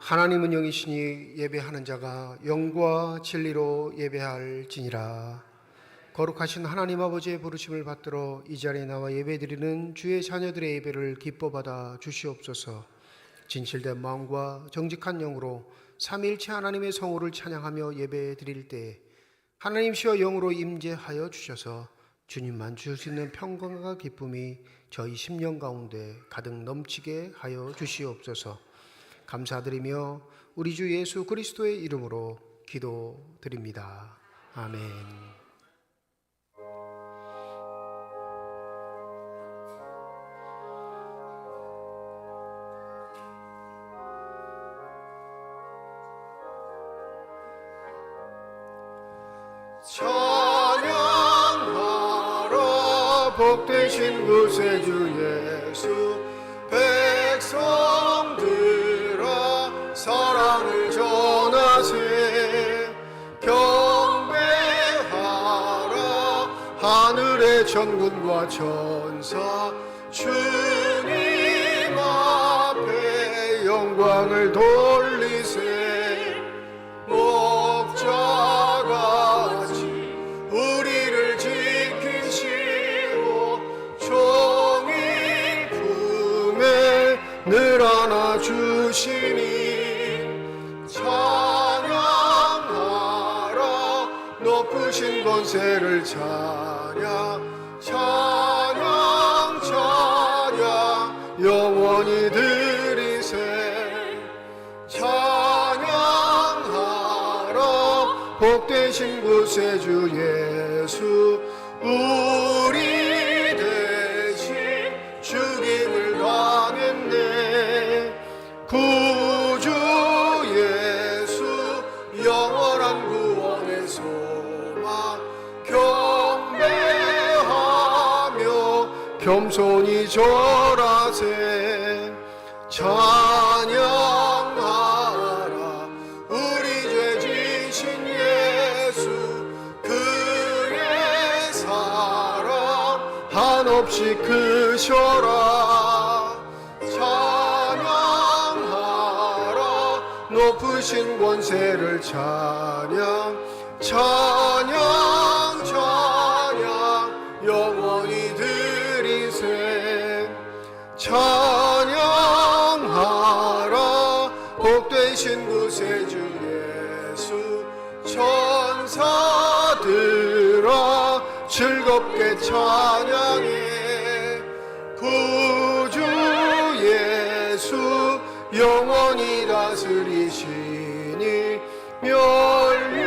하나님은 영이시니 예배하는 자가 영과 진리로 예배할지니라. 거룩하신 하나님 아버지의 부르심을 받들어 이 자리에 나와 예배드리는 주의 자녀들의 예배를 기뻐 받아 주시옵소서. 진실된 마음과 정직한 영으로 삼위일체 하나님의 성호를 찬양하며 예배드릴 때에 하나님이시여 영으로 임재하여 주셔서 주님만 주실 수 있는 평강과 기쁨이 저희 심령 가운데 가득 넘치게 하여 주시옵소서. 감사드리며 우리 주 예수 그리스도의 이름으로 기도드립니다. 아멘. 찬양하라 복되신 구세주 예수. 백성들아 사랑을 전하세. 경배하라 하늘의 천군과 천사. 주님 앞에 영광을 돌리세. 목자같이 우리를 지키시고 종일 품에 늘 안아주시니 찬양하라 높으신 권세를 찬양. 찬양 찬양 영원히 드리세. 찬양하라 복되신 구세주 예수. 우리 대신 죽임을 당했네. 구주 예수 영원한 구원의 소망. 경배하며 겸손히 절하세. 찬양하라 우리 죄 지신 예수. 그의 사랑 한없이 크셔라. 찬양하라 높으신 권세를 찬양. 찬양 찬양 영원히 드리세. 찬양하라 복되신 구세주 예수. 천사들아 즐겁게 찬양해. 구주 예수 영원히 다스리시니 멸류관을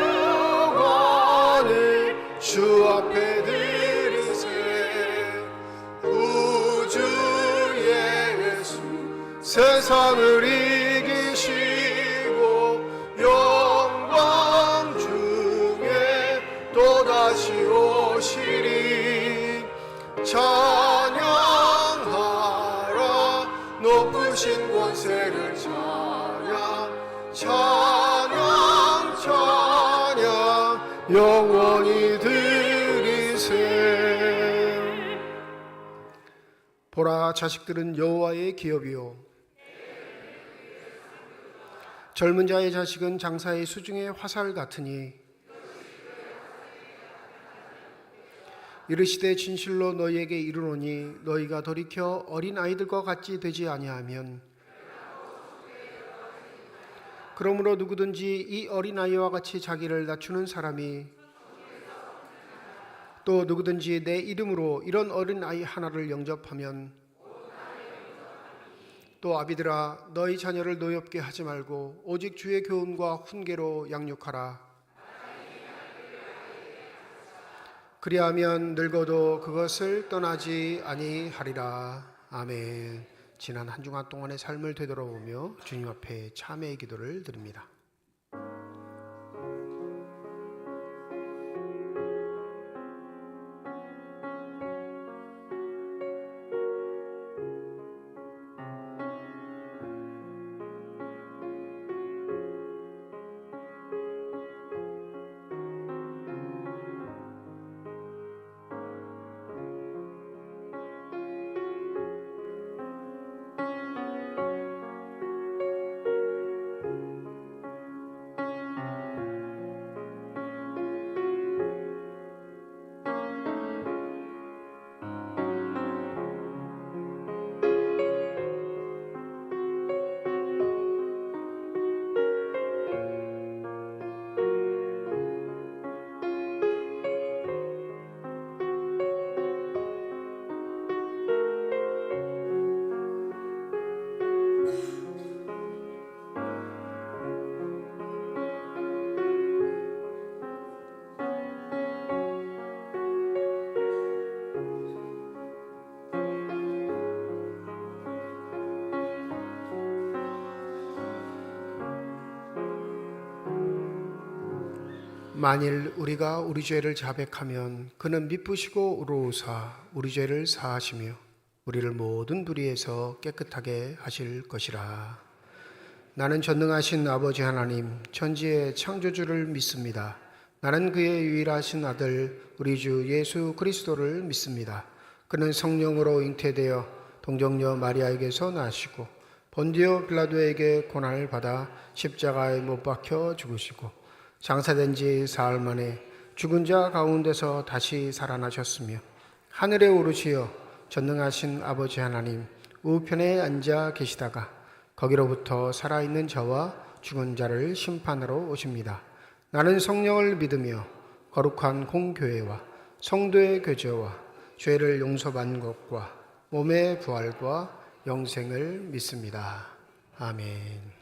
주 앞에 드리세. 구주 예수 세상을 이기시고 영광 중에 또다시 오시리. 찬양하라 높으신 권세를 찬양. 찬양 찬양 영원히 드리세. 보라 자식들은 여호와의 기업이요 젊은 자의 자식은 장사의 수중의 화살 같으니. 이르시되 진실로 너희에게 이르노니 너희가 돌이켜 어린 아이들과 같이 되지 아니하면. 그러므로 누구든지 이 어린 아이와 같이 자기를 낮추는 사람이, 또 누구든지 내 이름으로 이런 어린 아이 하나를 영접하면, 또 아비들아 너희 자녀를 노엽게 하지 말고 오직 주의 교훈과 훈계로 양육하라. 그리하면 늙어도 그것을 떠나지 아니하리라. 아멘. 지난 한 주간 동안의 삶을 되돌아보며 주님 앞에 참회의 기도를 드립니다. 만일 우리가 우리 죄를 자백하면 그는 미쁘시고 의로우사 우리 죄를 사하시며 우리를 모든 불의에서 깨끗하게 하실 것이라. 나는 전능하신 아버지 하나님 천지의 창조주를 믿습니다. 나는 그의 유일하신 아들 우리 주 예수 그리스도를 믿습니다. 그는 성령으로 잉태되어 동정녀 마리아에게서 나시고 본디오 빌라도에게 고난을 받아 십자가에 못 박혀 죽으시고 장사된 지 사흘 만에 죽은 자 가운데서 다시 살아나셨으며 하늘에 오르시어 전능하신 아버지 하나님 우편에 앉아 계시다가 거기로부터 살아있는 자와 죽은 자를 심판하러 오십니다. 나는 성령을 믿으며 거룩한 공교회와 성도의 교제와 죄를 용서받는 것과 몸의 부활과 영생을 믿습니다. 아멘.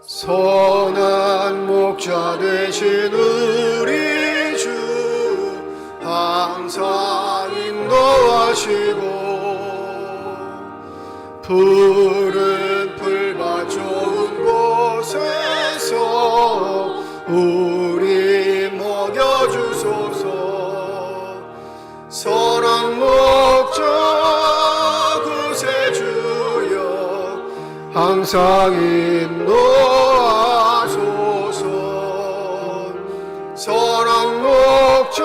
선한 목자 되신 우리 주 항상 인도하시고 푸른 풀밭 좋은 곳에서 우리 먹여주소서. 선한 목자 구세주여 항상 인도하소서. 선한 목자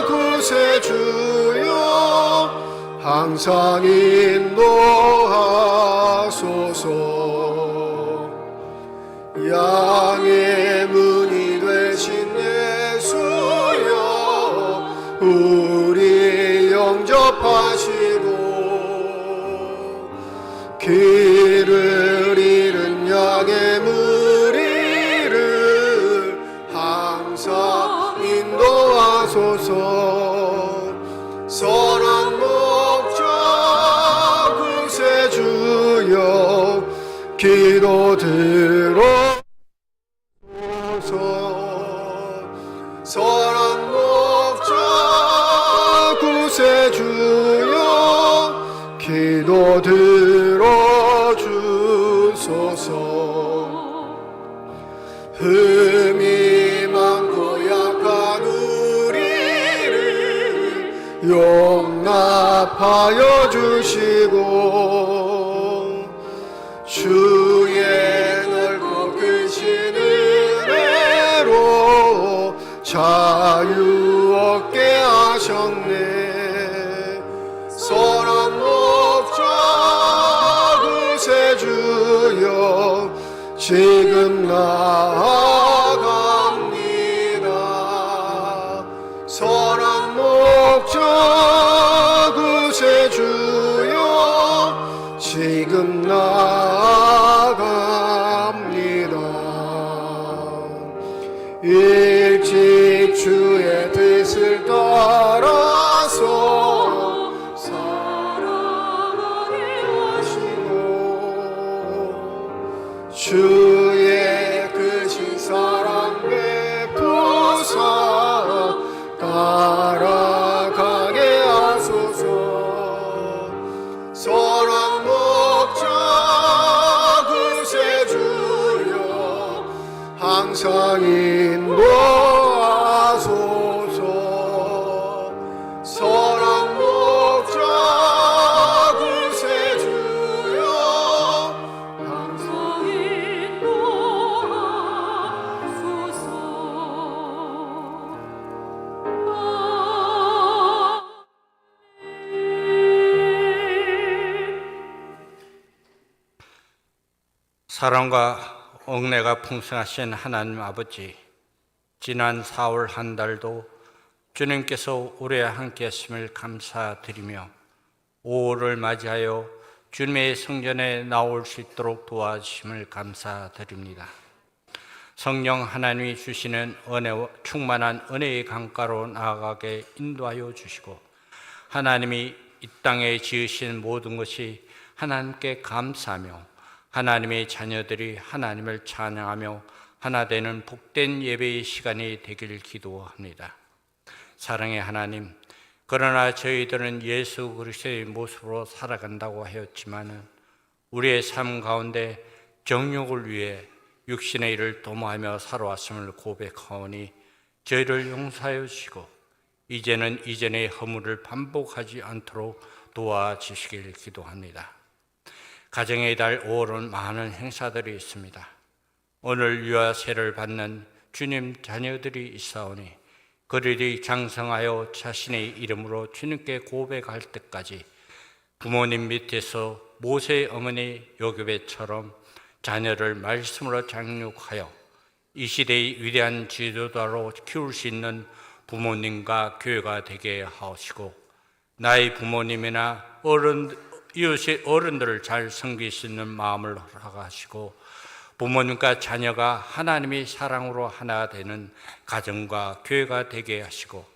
구세주여 항상 인도하소서. 양의 문이 되신 예수여 우리 영접하시고 길을 잃은 양의 무리를 항상 인도하소서. 선한 목자 구세주여 기도 들어소서. 선한 목자 구세주여 기도 들어주소서. 흠이 많고 약한 우리를 용납하여 주시고 주의 넓고 크신 은혜로 자유 얻게 하셨네. 선한 목자 구세주여 지금 나아갑니다. 선한 목자 구세주여 지금 나아갑니다. 일찍 주의 뜻을 따라서 살아가게 하시고 주의 크신 사랑 베푸사 따라가게 하소서. 선한 목자 구세주여 항상 인도하소서. 선한 목자 구세주여 항상 사랑과 옥내가 풍성하신 하나님 아버지, 지난 4월 한 달도 주님께서 우리와 함께 하심을 감사드리며 5월을 맞이하여 주님의 성전에 나올 수 있도록 도와주심을 감사드립니다. 성령 하나님이 주시는 은혜와 충만한 은혜의 강가로 나아가게 인도하여 주시고 하나님이 이 땅에 지으신 모든 것이 하나님께 감사하며 하나님의 자녀들이 하나님을 찬양하며 하나 되는 복된 예배의 시간이 되길 기도합니다. 사랑의 하나님, 그러나 저희들은 예수 그리스도의 모습으로 살아간다고 하였지만은 우리의 삶 가운데 정욕을 위해 육신의 일을 도모하며 살아왔음을 고백하오니 저희를 용서하여 주시고 이제는 이전의 허물을 반복하지 않도록 도와주시길 기도합니다. 가정의 달 5월은 많은 행사들이 있습니다. 오늘 유아세를 받는 주님 자녀들이 있사오니 그들이 장성하여 자신의 이름으로 주님께 고백할 때까지 부모님 밑에서 모세의 어머니 요괴배처럼 자녀를 말씀으로 장육하여 이 시대의 위대한 지도자로 키울 수 있는 부모님과 교회가 되게 하시고 나의 부모님이나 이웃의 어른들을 잘 섬길 수 있는 마음을 허락하시고 부모님과 자녀가 하나님의 사랑으로 하나 되는 가정과 교회가 되게 하시고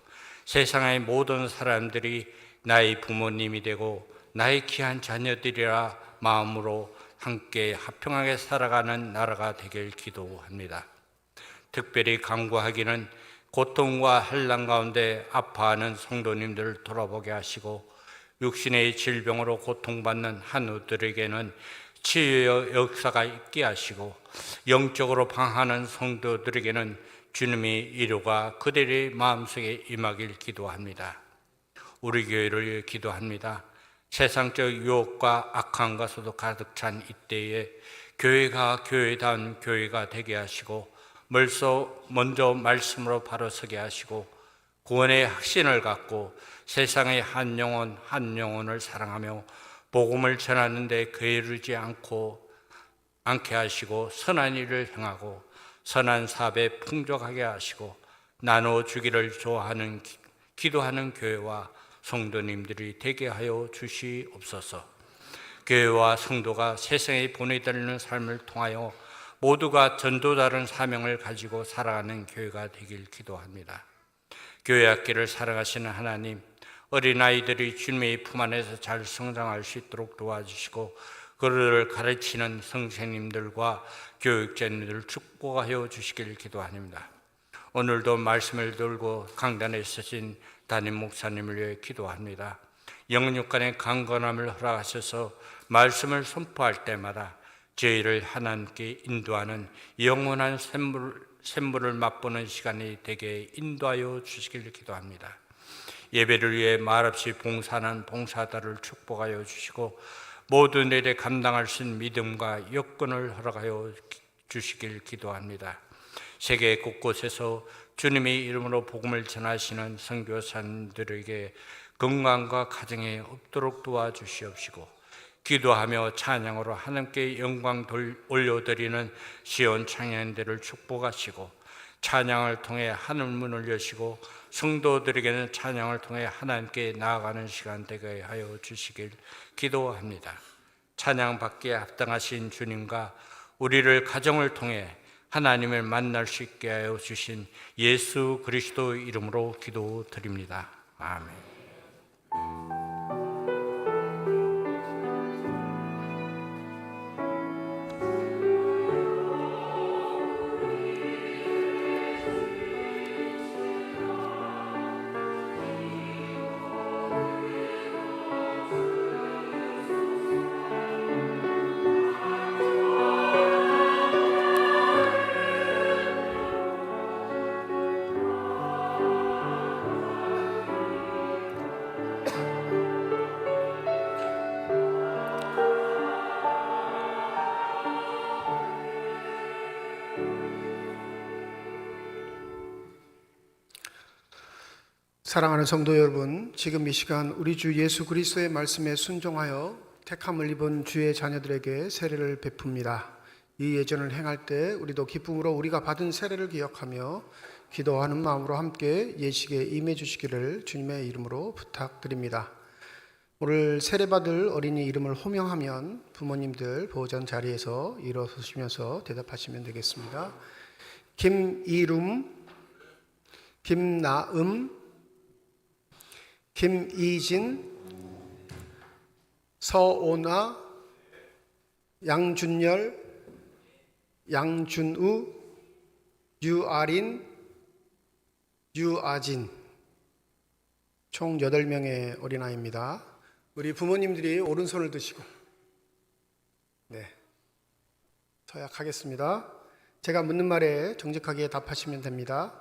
세상의 모든 사람들이 나의 부모님이 되고 나의 귀한 자녀들이라 마음으로 함께 화평하게 살아가는 나라가 되길 기도합니다. 특별히 간구하기는 고통과 환난 가운데 아파하는 성도님들을 돌아보게 하시고 육신의 질병으로 고통받는 한우들에게는 치유의 역사가 있게 하시고 영적으로 방하는 성도들에게는 주님의 위로가 그들의 마음속에 임하길 기도합니다. 우리 교회를 위해 기도합니다. 세상적 유혹과 악한 것으로 가득 찬 이때에 교회가 교회다운 교회가 되게 하시고 먼저 말씀으로 바로 서게 하시고 구원의 확신을 갖고 세상의 한 영혼을 사랑하며 복음을 전하는데 게으르지 않게 하시고 선한 일을 행하고 선한 사업에 풍족하게 하시고 나눠주기를 좋아하는 기도하는 교회와 성도님들이 되게 하여 주시옵소서. 교회와 성도가 세상에 보내드리는 삶을 통하여 모두가 전도자라는 사명을 가지고 살아가는 교회가 되길 기도합니다. 교회 학교를 사랑하시는 하나님, 어린아이들이 주님의 품 안에서 잘 성장할 수 있도록 도와주시고 그들을 가르치는 선생님들과 교육자님들을 축복하여 주시길 기도합니다. 오늘도 말씀을 들고 강단에 서신 담임 목사님을 위해 기도합니다. 영육간의 강건함을 허락하셔서 말씀을 선포할 때마다 저희를 하나님께 인도하는 영원한 샘물을 맛보는 시간이 되게 인도하여 주시길 기도합니다. 예배를 위해 말없이 봉사하는 봉사자를 축복하여 주시고 모든 일에 감당할 수 있는 믿음과 여건을 허락하여 주시길 기도합니다. 세계 곳곳에서 주님의 이름으로 복음을 전하시는 선교사님들에게 건강과 가정에 없도록 도와주시옵시고 기도하며 찬양으로 하나님께 영광 올려드리는 시온 청년들을 축복하시고 찬양을 통해 하늘 문을 여시고 성도들에게는 찬양을 통해 하나님께 나아가는 시간 되게 하여 주시길 기도합니다. 찬양 받기에 합당하신 주님과 우리를 가정을 통해 하나님을 만날 수 있게 하여 주신 예수 그리스도 이름으로 기도드립니다. 아멘. 사랑하는 성도 여러분, 지금 이 시간 우리 주 예수 그리스도의 말씀에 순종하여 택함을 입은 주의 자녀들에게 세례를 베풉니다. 이 예전을 행할 때 우리도 기쁨으로 우리가 받은 세례를 기억하며 기도하는 마음으로 함께 예식에 임해 주시기를 주님의 이름으로 부탁드립니다. 오늘 세례받을 어린이 이름을 호명하면 부모님들 보호자 자리에서 일어서시면서 대답하시면 되겠습니다. 김이룸, 김나음, 김이진, 서오나, 양준열, 양준우, 유아린, 유아진. 총 8명의 어린아이입니다. 우리 부모님들이 오른손을 드시고 서약하겠습니다. 제가 묻는 말에 정직하게 답하시면 됩니다.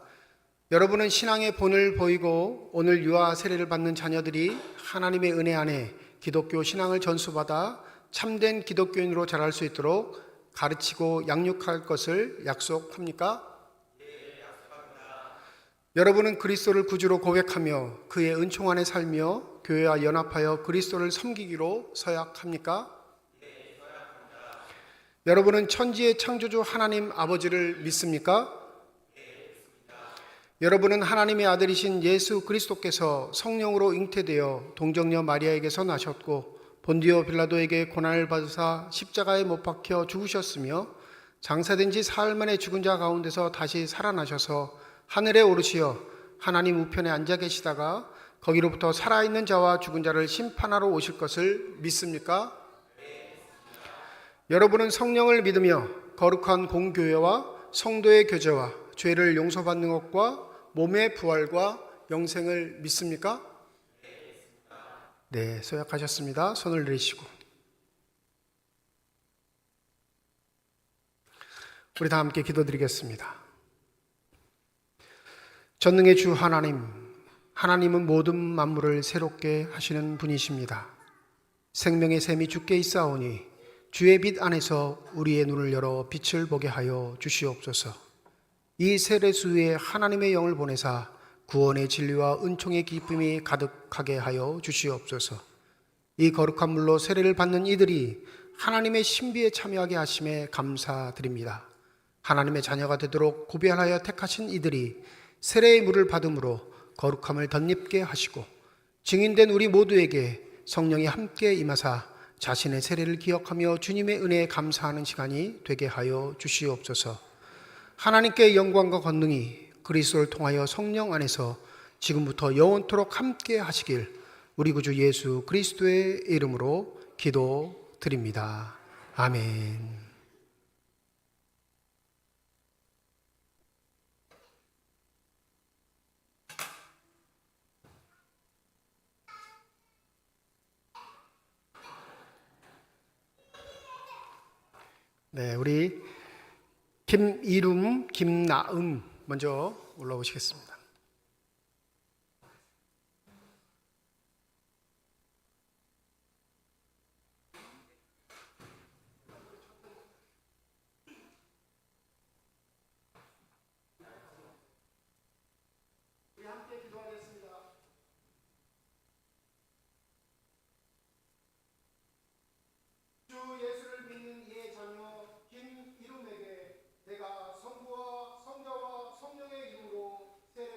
여러분은 신앙의 본을 보이고 오늘 유아 세례를 받는 자녀들이 하나님의 은혜 안에 기독교 신앙을 전수받아 참된 기독교인으로 자랄 수 있도록 가르치고 양육할 것을 약속합니까? 여러분은 그리스도를 구주로 고백하며 그의 은총 안에 살며 교회와 연합하여 그리스도를 섬기기로 서약합니까? 여러분은 천지의 창조주 하나님 아버지를 믿습니까? 여러분은 하나님의 아들이신 예수 그리스도께서 성령으로 잉태되어 동정녀 마리아에게서 나셨고 본디오 빌라도에게 고난을 받으사 십자가에 못 박혀 죽으셨으며 장사된 지 사흘 만에 죽은 자 가운데서 다시 살아나셔서 하늘에 오르시어 하나님 우편에 앉아 계시다가 거기로부터 살아있는 자와 죽은 자를 심판하러 오실 것을 믿습니까? 여러분은 성령을 믿으며 거룩한 공교회와 성도의 교제와 죄를 용서받는 것과 몸의 부활과 영생을 믿습니까? 네, 서약하셨습니다. 손을 내리시고 우리 다 함께 기도드리겠습니다. 전능의 주 하나님, 하나님은 모든 만물을 새롭게 하시는 분이십니다. 생명의 샘이 주께 있사오니 주의 빛 안에서 우리의 눈을 열어 빛을 보게 하여 주시옵소서. 이 세례수에 하나님의 영을 보내사 구원의 진리와 은총의 기쁨이 가득하게 하여 주시옵소서. 이 거룩한 물로 세례를 받는 이들이 하나님의 신비에 참여하게 하심에 감사드립니다. 하나님의 자녀가 되도록 구별하여 택하신 이들이 세례의 물을 받음으로 거룩함을 덧입게 하시고 증인된 우리 모두에게 성령이 함께 임하사 자신의 세례를 기억하며 주님의 은혜에 감사하는 시간이 되게 하여 주시옵소서. 하나님께 영광과 권능이 그리스도를 통하여 성령 안에서 지금부터 영원토록 함께 하시길 우리 구주 예수 그리스도의 이름으로 기도드립니다. 아멘. 네, 우리 김이름, 김나음 먼저 올라오시겠습니다. 우리 함께 기도하겠습니다. 주 예수를 믿는 이의 자녀 김이름에게 내가 성부와 성자와 성령의 이름으로 세례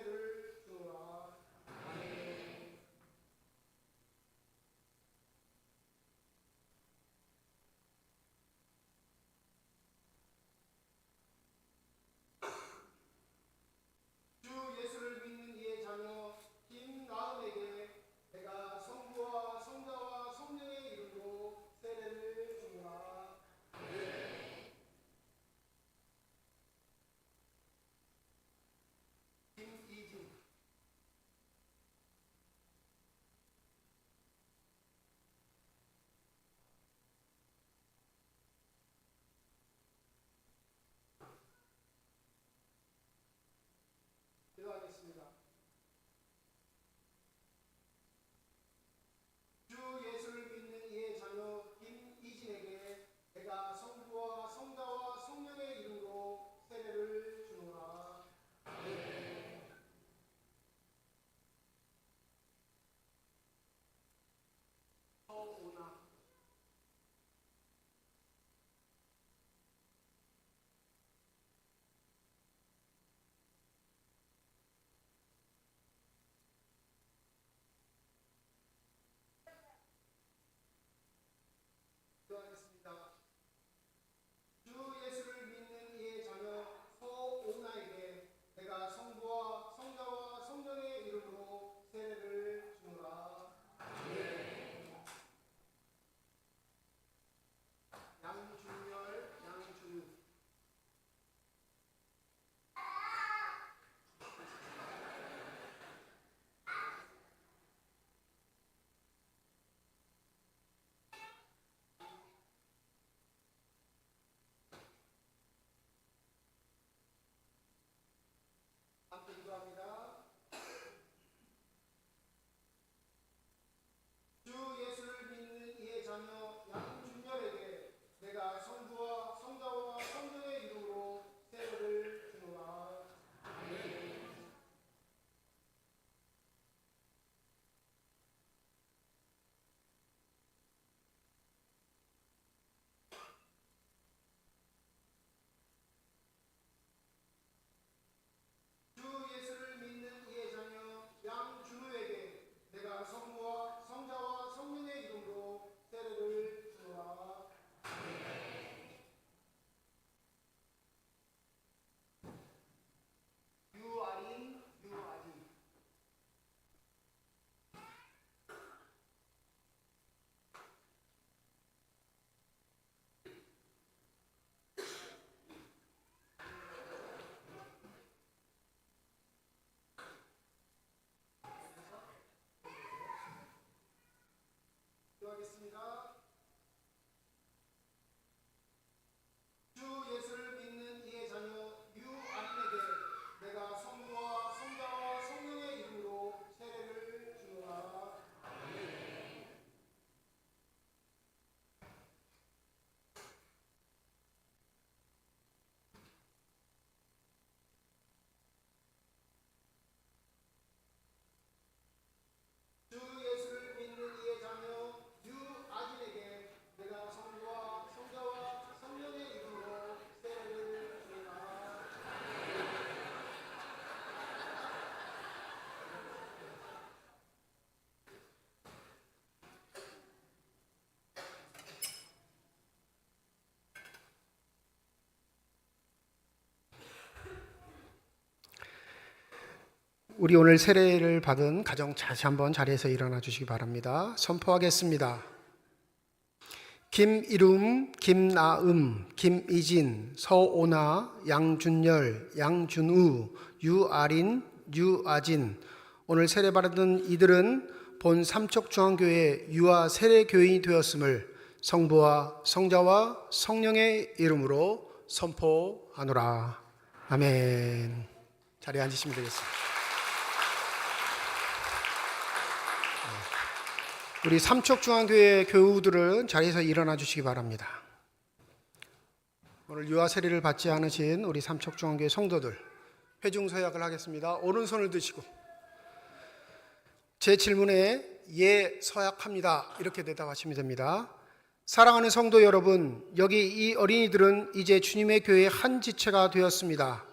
우리 오늘 세례를 받은 가정 다시 한번 자리에서 일어나 주시기 바랍니다. 선포하겠습니다. 김이름, 김나음, 김이진, 서오나, 양준열, 양준우, 유아린, 유아진. 오늘 세례 받은 이들은 본 삼척중앙교회 유아 세례교인이 되었음을 성부와 성자와 성령의 이름으로 선포하노라. 아멘. 자리에 앉으시면 되겠습니다. 우리 삼척중앙교회 교우들은 자리에서 일어나 주시기 바랍니다. 오늘 유아 세례를 받지 않으신 우리 삼척중앙교회 성도들 회중서약을 하겠습니다. 오른손을 드시고 제 질문에 예 서약합니다 이렇게 대답하시면 됩니다. 사랑하는 성도 여러분, 여기 이 어린이들은 이제 주님의 교회의 한 지체가 되었습니다.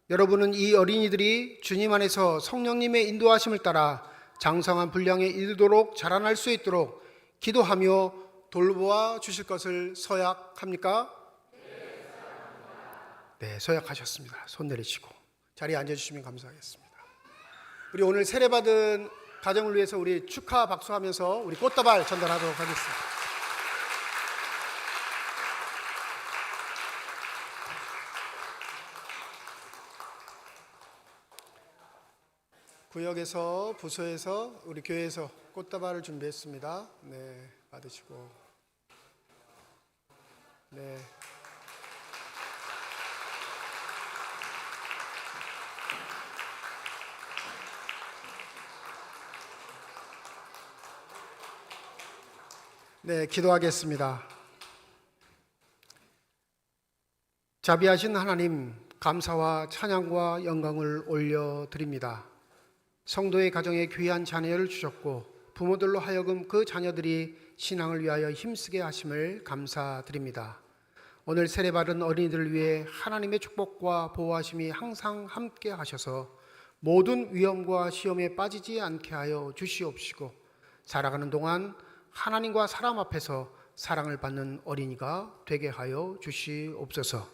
여러분은 이 어린이들이 주님 안에서 성령님의 인도하심을 따라 장성한 분량에 이르도록 자라날 수 있도록 기도하며 돌보아 주실 것을 서약합니까? 네, 서약하셨습니다. 손 내리시고 자리에 앉아주시면 감사하겠습니다. 우리 오늘 세례받은 가정을 위해서 우리 축하 박수하면서 우리 꽃다발 전달하도록 하겠습니다. 구역에서, 부서에서, 우리 교회에서 꽃다발을 준비했습니다. 네, 받으시고. 네. 네, 기도하겠습니다. 자비하신 하나님, 감사와 찬양과 영광을 올려드립니다. 성도의 가정에 귀한 자녀를 주셨고 부모들로 하여금 그 자녀들이 신앙을 위하여 힘쓰게 하심을 감사드립니다. 오늘 세례받은 어린이들을 위해 하나님의 축복과 보호하심이 항상 함께 하셔서 모든 위험과 시험에 빠지지 않게 하여 주시옵시고 살아가는 동안 하나님과 사람 앞에서 사랑을 받는 어린이가 되게 하여 주시옵소서.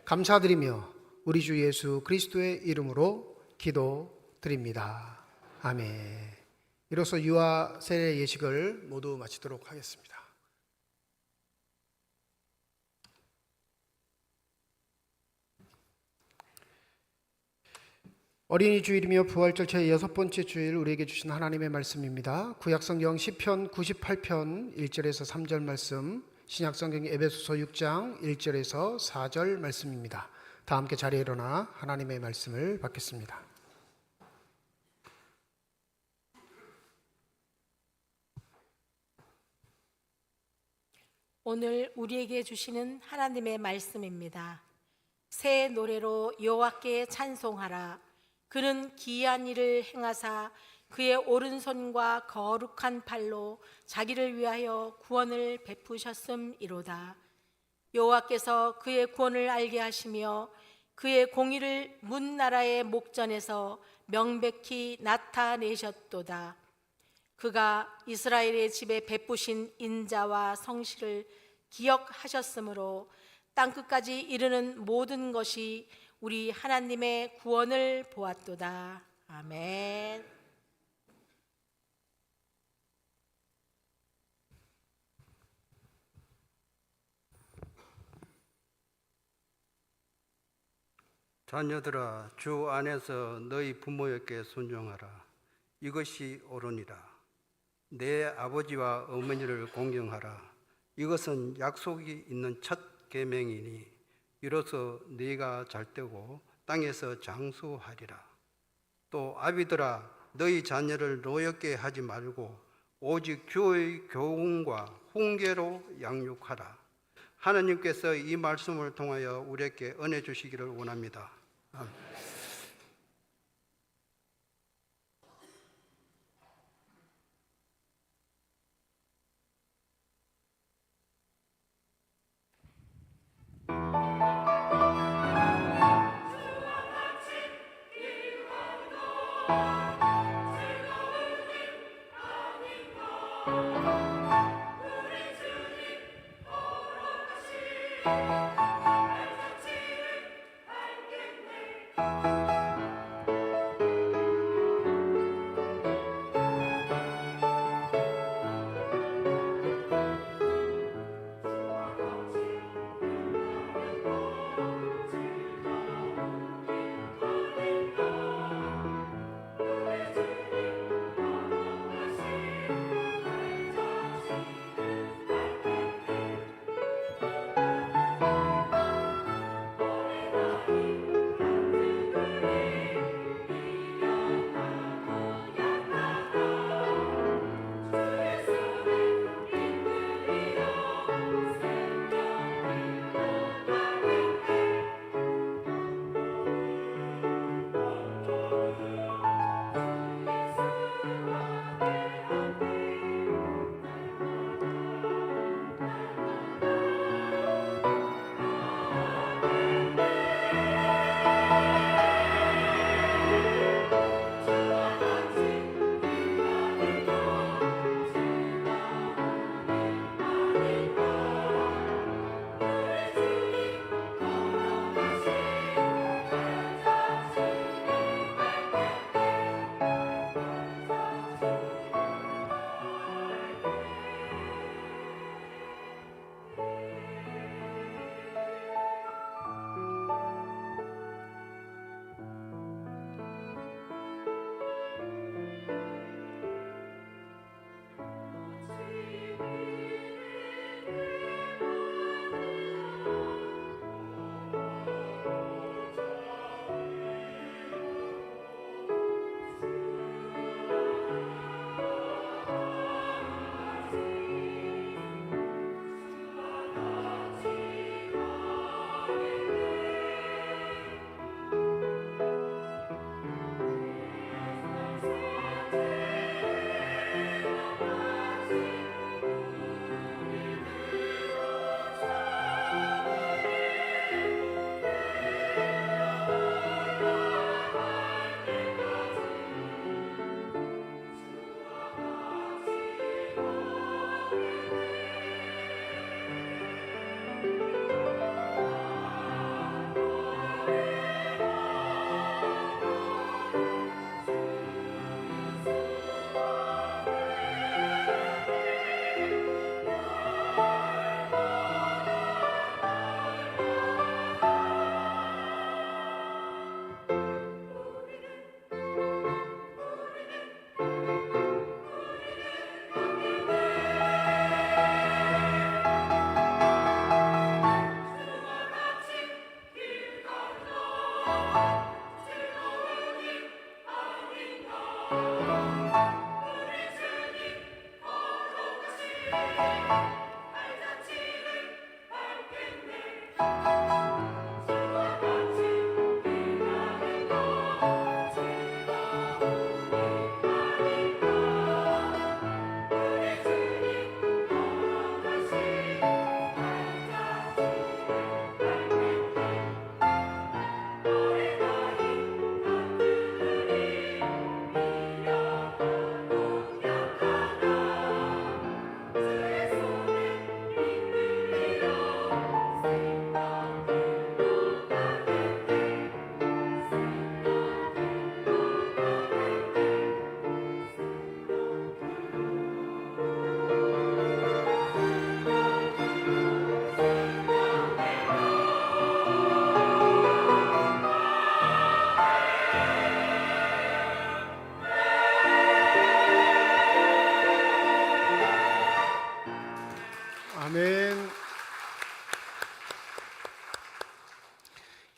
감사드리며 우리 주 예수 그리스도의 이름으로 기도드립니다. 아멘. 이로써 유아 세례 예식을 모두 마치도록 하겠습니다. 어린이 주일이며 부활 절차의 6번째 주일 우리에게 주신 하나님의 말씀입니다. 구약성경 시편 98편 1절에서 3절 말씀, 신약성경 에베소서 6장 1절에서 4절 말씀입니다. 다 함께 자리에 일어나 하나님의 말씀을 받겠습니다. 오늘 우리에게 주시는 하나님의 말씀입니다. 새 노래로 여호와께 찬송하라. 그는 기이한 일을 행하사 그의 오른손과 거룩한 팔로 자기를 위하여 구원을 베푸셨음이로다. 여호와께서 그의 구원을 알게 하시며 그의 공의를 문 나라의 목전에서 명백히 나타내셨도다. 그가 이스라엘의 집에 베푸신 인자와 성실을 기억하셨으므로 땅끝까지 이르는 모든 것이 우리 하나님의 구원을 보았도다. 아멘. 자녀들아, 주 안에서 너희 부모에게 순종하라. 이것이 옳으니라. 내 아버지와 어머니를 공경하라. 이것은 약속이 있는 첫 계명이니 이로써 네가 잘되고 땅에서 장수하리라. 또 아비들아, 너희 자녀를 노엽게 하지 말고 오직 주의 교훈과 훈계로 양육하라. 하나님께서 이 말씀을 통하여 우리에게 은혜 주시기를 원합니다. 아멘.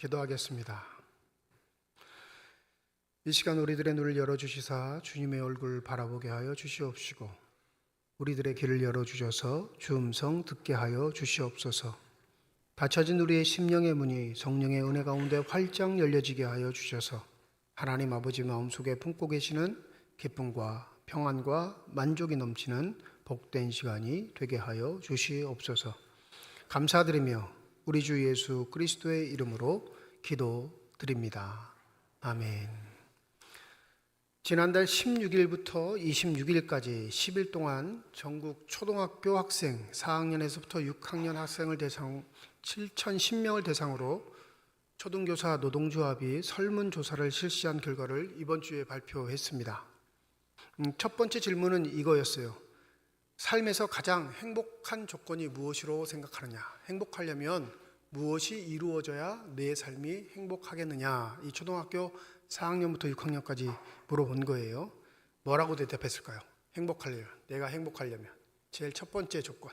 기도하겠습니다. 이 시간 우리들의 눈을 열어주시사 주님의 얼굴 바라보게 하여 주시옵시고 우리들의 귀를 열어주셔서 주 음성 듣게 하여 주시옵소서. 닫혀진 우리의 심령의 문이 성령의 은혜 가운데 활짝 열려지게 하여 주셔서 하나님 아버지 마음속에 품고 계시는 기쁨과 평안과 만족이 넘치는 복된 시간이 되게 하여 주시옵소서. 감사드리며 우리 주 예수 그리스도의 이름으로 기도드립니다. 아멘. 지난달 16일부터 26일까지 10일 동안 전국 초등학교 학생 4학년에서부터 6학년 학생을 대상 7,010명을 대상으로 초등교사 노동조합이 설문조사를 실시한 결과를 이번 주에 발표했습니다. 첫 번째 질문은 이거였어요. 삶에서 가장 행복한 조건이 무엇이로 생각하느냐? 행복하려면 무엇이 이루어져야 내 삶이 행복하겠느냐? 이 초등학교 4학년부터 6학년까지 물어본 거예요. 뭐라고 대답했을까요? 내가 행복하려면 제일 첫 번째 조건.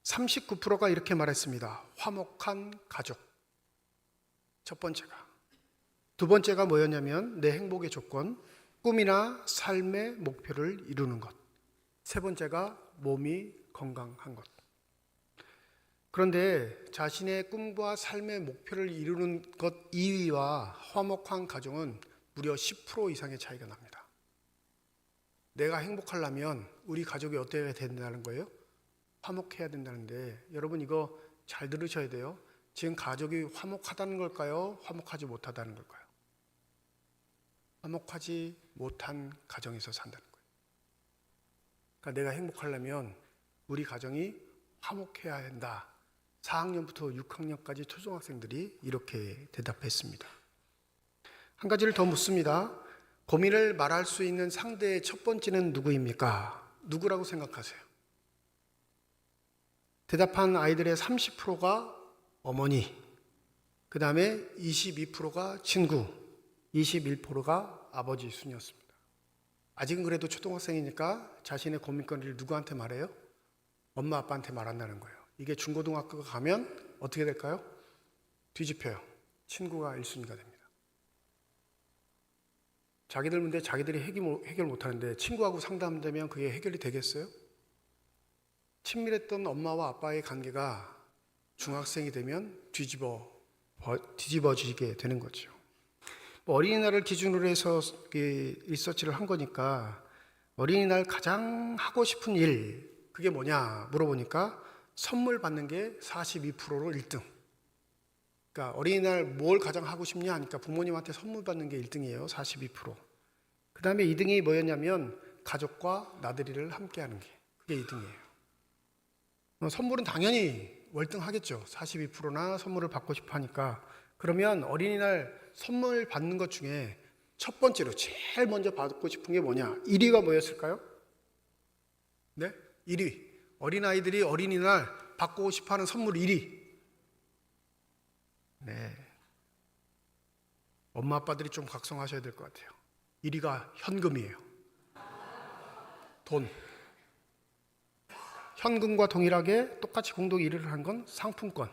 39%가 이렇게 말했습니다. 화목한 가족. 첫 번째가. 두 번째가 뭐였냐면 내 행복의 조건, 꿈이나 삶의 목표를 이루는 것. 세 번째가 몸이 건강한 것. 그런데 자신의 꿈과 삶의 목표를 이루는 것 2위와 화목한 가정은 무려 10% 이상의 차이가 납니다. 내가 행복하려면 우리 가족이 어때야 된다는 거예요? 화목해야 된다는데 여러분 이거 잘 들으셔야 돼요. 지금 가족이 화목하다는 걸까요? 화목하지 못하다는 걸까요? 화목하지 못한 가정에서 산다는 거예요. 그러니까 내가 행복하려면 우리 가정이 화목해야 한다. 4학년부터 6학년까지 초등학생들이 이렇게 대답했습니다. 한 가지를 더 묻습니다. 고민을 말할 수 있는 상대의 첫 번째는 누구입니까? 누구라고 생각하세요? 대답한 아이들의 30%가 어머니, 그 다음에 22%가 친구, 21%가 아버지 순이었습니다. 아직은 그래도 초등학생이니까 자신의 고민거리를 누구한테 말해요? 엄마 아빠한테 말한다는 거예요. 이게 중고등학교 가면 어떻게 될까요? 뒤집혀요. 친구가 1순위가 됩니다. 자기들 문제 자기들이 해결 못하는데 친구하고 상담되면 그게 해결이 되겠어요? 친밀했던 엄마와 아빠의 관계가 중학생이 되면 뒤집어지게 되는 거죠. 어린이날을 기준으로 해서 리서치를 한 거니까 어린이날 가장 하고 싶은 일 그게 뭐냐 물어보니까 선물 받는 게 42%로 1등. 그러니까 어린이날 뭘 가장 하고 싶냐 하니까 부모님한테 선물 받는 게 1등이에요. 42%. 그 다음에 2등이 뭐였냐면 가족과 나들이를 함께 하는 게 그게 2등이에요. 선물은 당연히 월등하겠죠. 42%나 선물을 받고 싶어 하니까. 그러면 어린이날 선물 받는 것 중에 첫 번째로 제일 먼저 받고 싶은 게 뭐냐? 1위가 뭐였을까요? 네? 1위. 어린아이들이 어린이날 받고 싶어 하는 선물 1위. 네. 엄마 아빠들이 좀 각성하셔야 될 것 같아요. 1위가 현금이에요. 돈. 현금과 동일하게 똑같이 공동 1위를 한 건 상품권.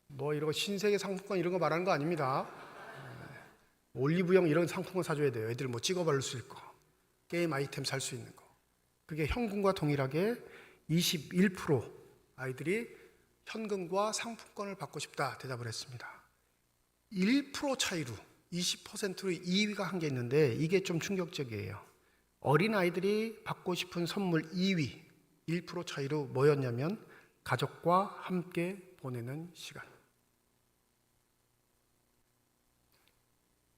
이런 거 신세계 상품권 이런 거 말하는 거 아닙니다. 올리브영 이런 상품권 사줘야 돼요. 애들 찍어 바를 수 있고 게임 아이템 살 수 있는 거. 그게 현금과 동일하게 21% 아이들이 현금과 상품권을 받고 싶다 대답을 했습니다. 1% 차이로 20%로 2위가 한 게 있는데 이게 좀 충격적이에요. 어린아이들이 받고 싶은 선물 2위 1% 차이로 뭐였냐면 가족과 함께 보내는 시간.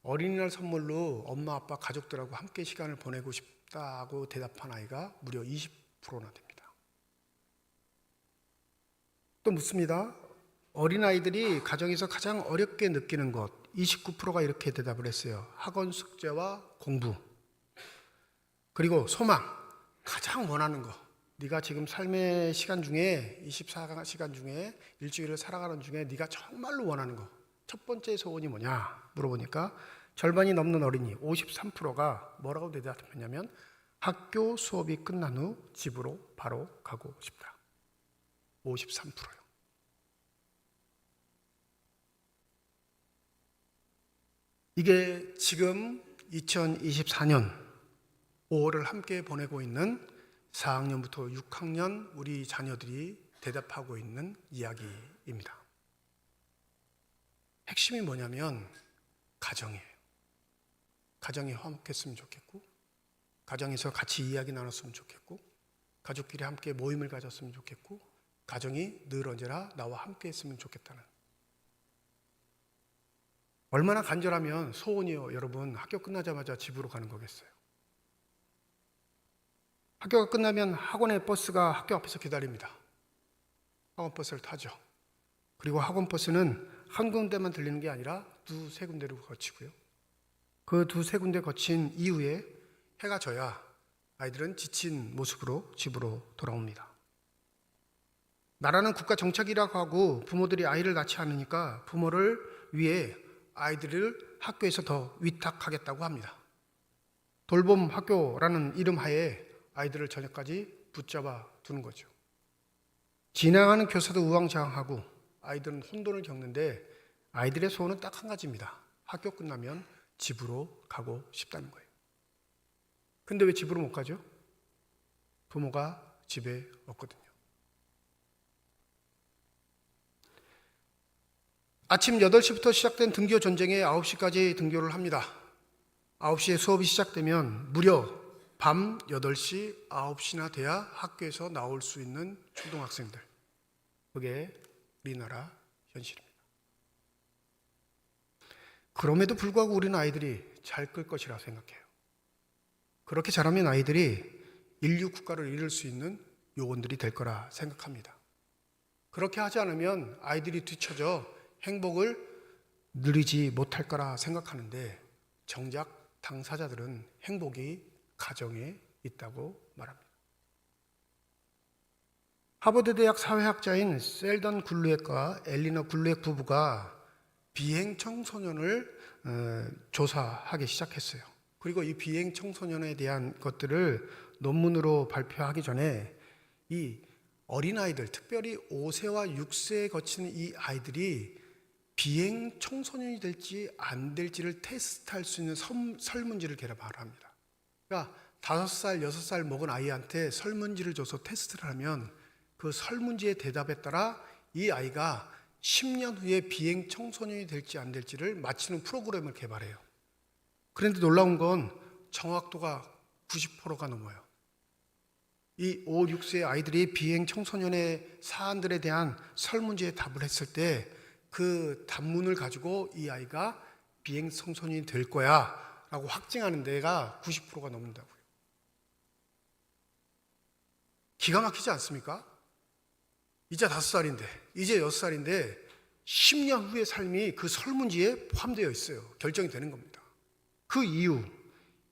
어린이날 선물로 엄마 아빠 가족들하고 함께 시간을 보내고 싶다고 대답한 아이가 무려 20%나 됩니다. 또 묻습니다. 어린아이들이 가정에서 가장 어렵게 느끼는 것 29%가 이렇게 대답을 했어요. 학원 숙제와 공부. 그리고 소망, 가장 원하는 거. 네가 지금 삶의 시간 중에 24시간 중에 일주일을 살아가는 중에 네가 정말로 원하는 거. 첫 번째 소원이 뭐냐 물어보니까 절반이 넘는 어린이 53%가 뭐라고 대답했냐면 학교 수업이 끝난 후 집으로 바로 가고 싶다. 53%요. 이게 지금 2024년 5월을 함께 보내고 있는 4학년부터 6학년 우리 자녀들이 대답하고 있는 이야기입니다. 핵심이 뭐냐면 가정이에요. 가정이 화목했으면 좋겠고, 가정에서 같이 이야기 나눴으면 좋겠고, 가족끼리 함께 모임을 가졌으면 좋겠고, 가정이 늘 언제나 나와 함께 했으면 좋겠다는, 얼마나 간절하면 소원이요 여러분 학교 끝나자마자 집으로 가는 거겠어요. 학교가 끝나면 학원의 버스가 학교 앞에서 기다립니다. 학원 버스를 타죠. 그리고 학원 버스는 한 군데만 들리는 게 아니라 두세 군데로 거치고요. 그 두세 군데 거친 이후에 해가 져야 아이들은 지친 모습으로 집으로 돌아옵니다. 나라는 국가 정책이라고 하고 부모들이 아이를 낳지 않으니까 부모를 위해 아이들을 학교에서 더 위탁하겠다고 합니다. 돌봄 학교라는 이름 하에 아이들을 저녁까지 붙잡아 두는 거죠. 진행하는 교사도 우왕좌왕하고 아이들은 혼돈을 겪는데 아이들의 소원은 딱 한 가지입니다. 학교 끝나면 집으로 가고 싶다는 거예요. 근데 왜 집으로 못 가죠? 부모가 집에 없거든요. 아침 8시부터 시작된 등교 전쟁에 9시까지 등교를 합니다. 9시에 수업이 시작되면 무려 밤 8시, 9시나 돼야 학교에서 나올 수 있는 초등학생들. 그게 우리나라 현실입니다. 그럼에도 불구하고 우리는 아이들이 잘 끌 것이라 생각해요. 그렇게 잘하면 아이들이 인류 국가를 이룰 수 있는 요원들이 될 거라 생각합니다. 그렇게 하지 않으면 아이들이 뒤처져 행복을 누리지 못할 거라 생각하는데 정작 당사자들은 행복이 가정에 있다고 말합니다. 하버드 대학 사회학자인 셀던 굴루엑과 엘리너 굴루엑 부부가 비행 청소년을 조사하기 시작했어요. 그리고 이 비행 청소년에 대한 것들을 논문으로 발표하기 전에 이 어린아이들, 특별히 5세와 6세에 거치는 이 아이들이 비행 청소년이 될지 안 될지를 테스트할 수 있는 설문지를 개발을 합니다. 그러니까 5살, 6살 먹은 아이한테 설문지를 줘서 테스트를 하면 그 설문지의 대답에 따라 이 아이가 10년 후에 비행 청소년이 될지 안 될지를 맞히는 프로그램을 개발해요. 그런데 놀라운 건 정확도가 90%가 넘어요. 이 5, 6세 아이들이 비행 청소년의 사안들에 대한 설문지에 답을 했을 때 그 답문을 가지고 이 아이가 비행 청소년이 될 거야 라고 확증하는 데가 90%가 넘는다고요. 기가 막히지 않습니까? 이제 5살인데, 이제 6살인데 10년 후의 삶이 그 설문지에 포함되어 있어요. 결정이 되는 겁니다. 그 이유,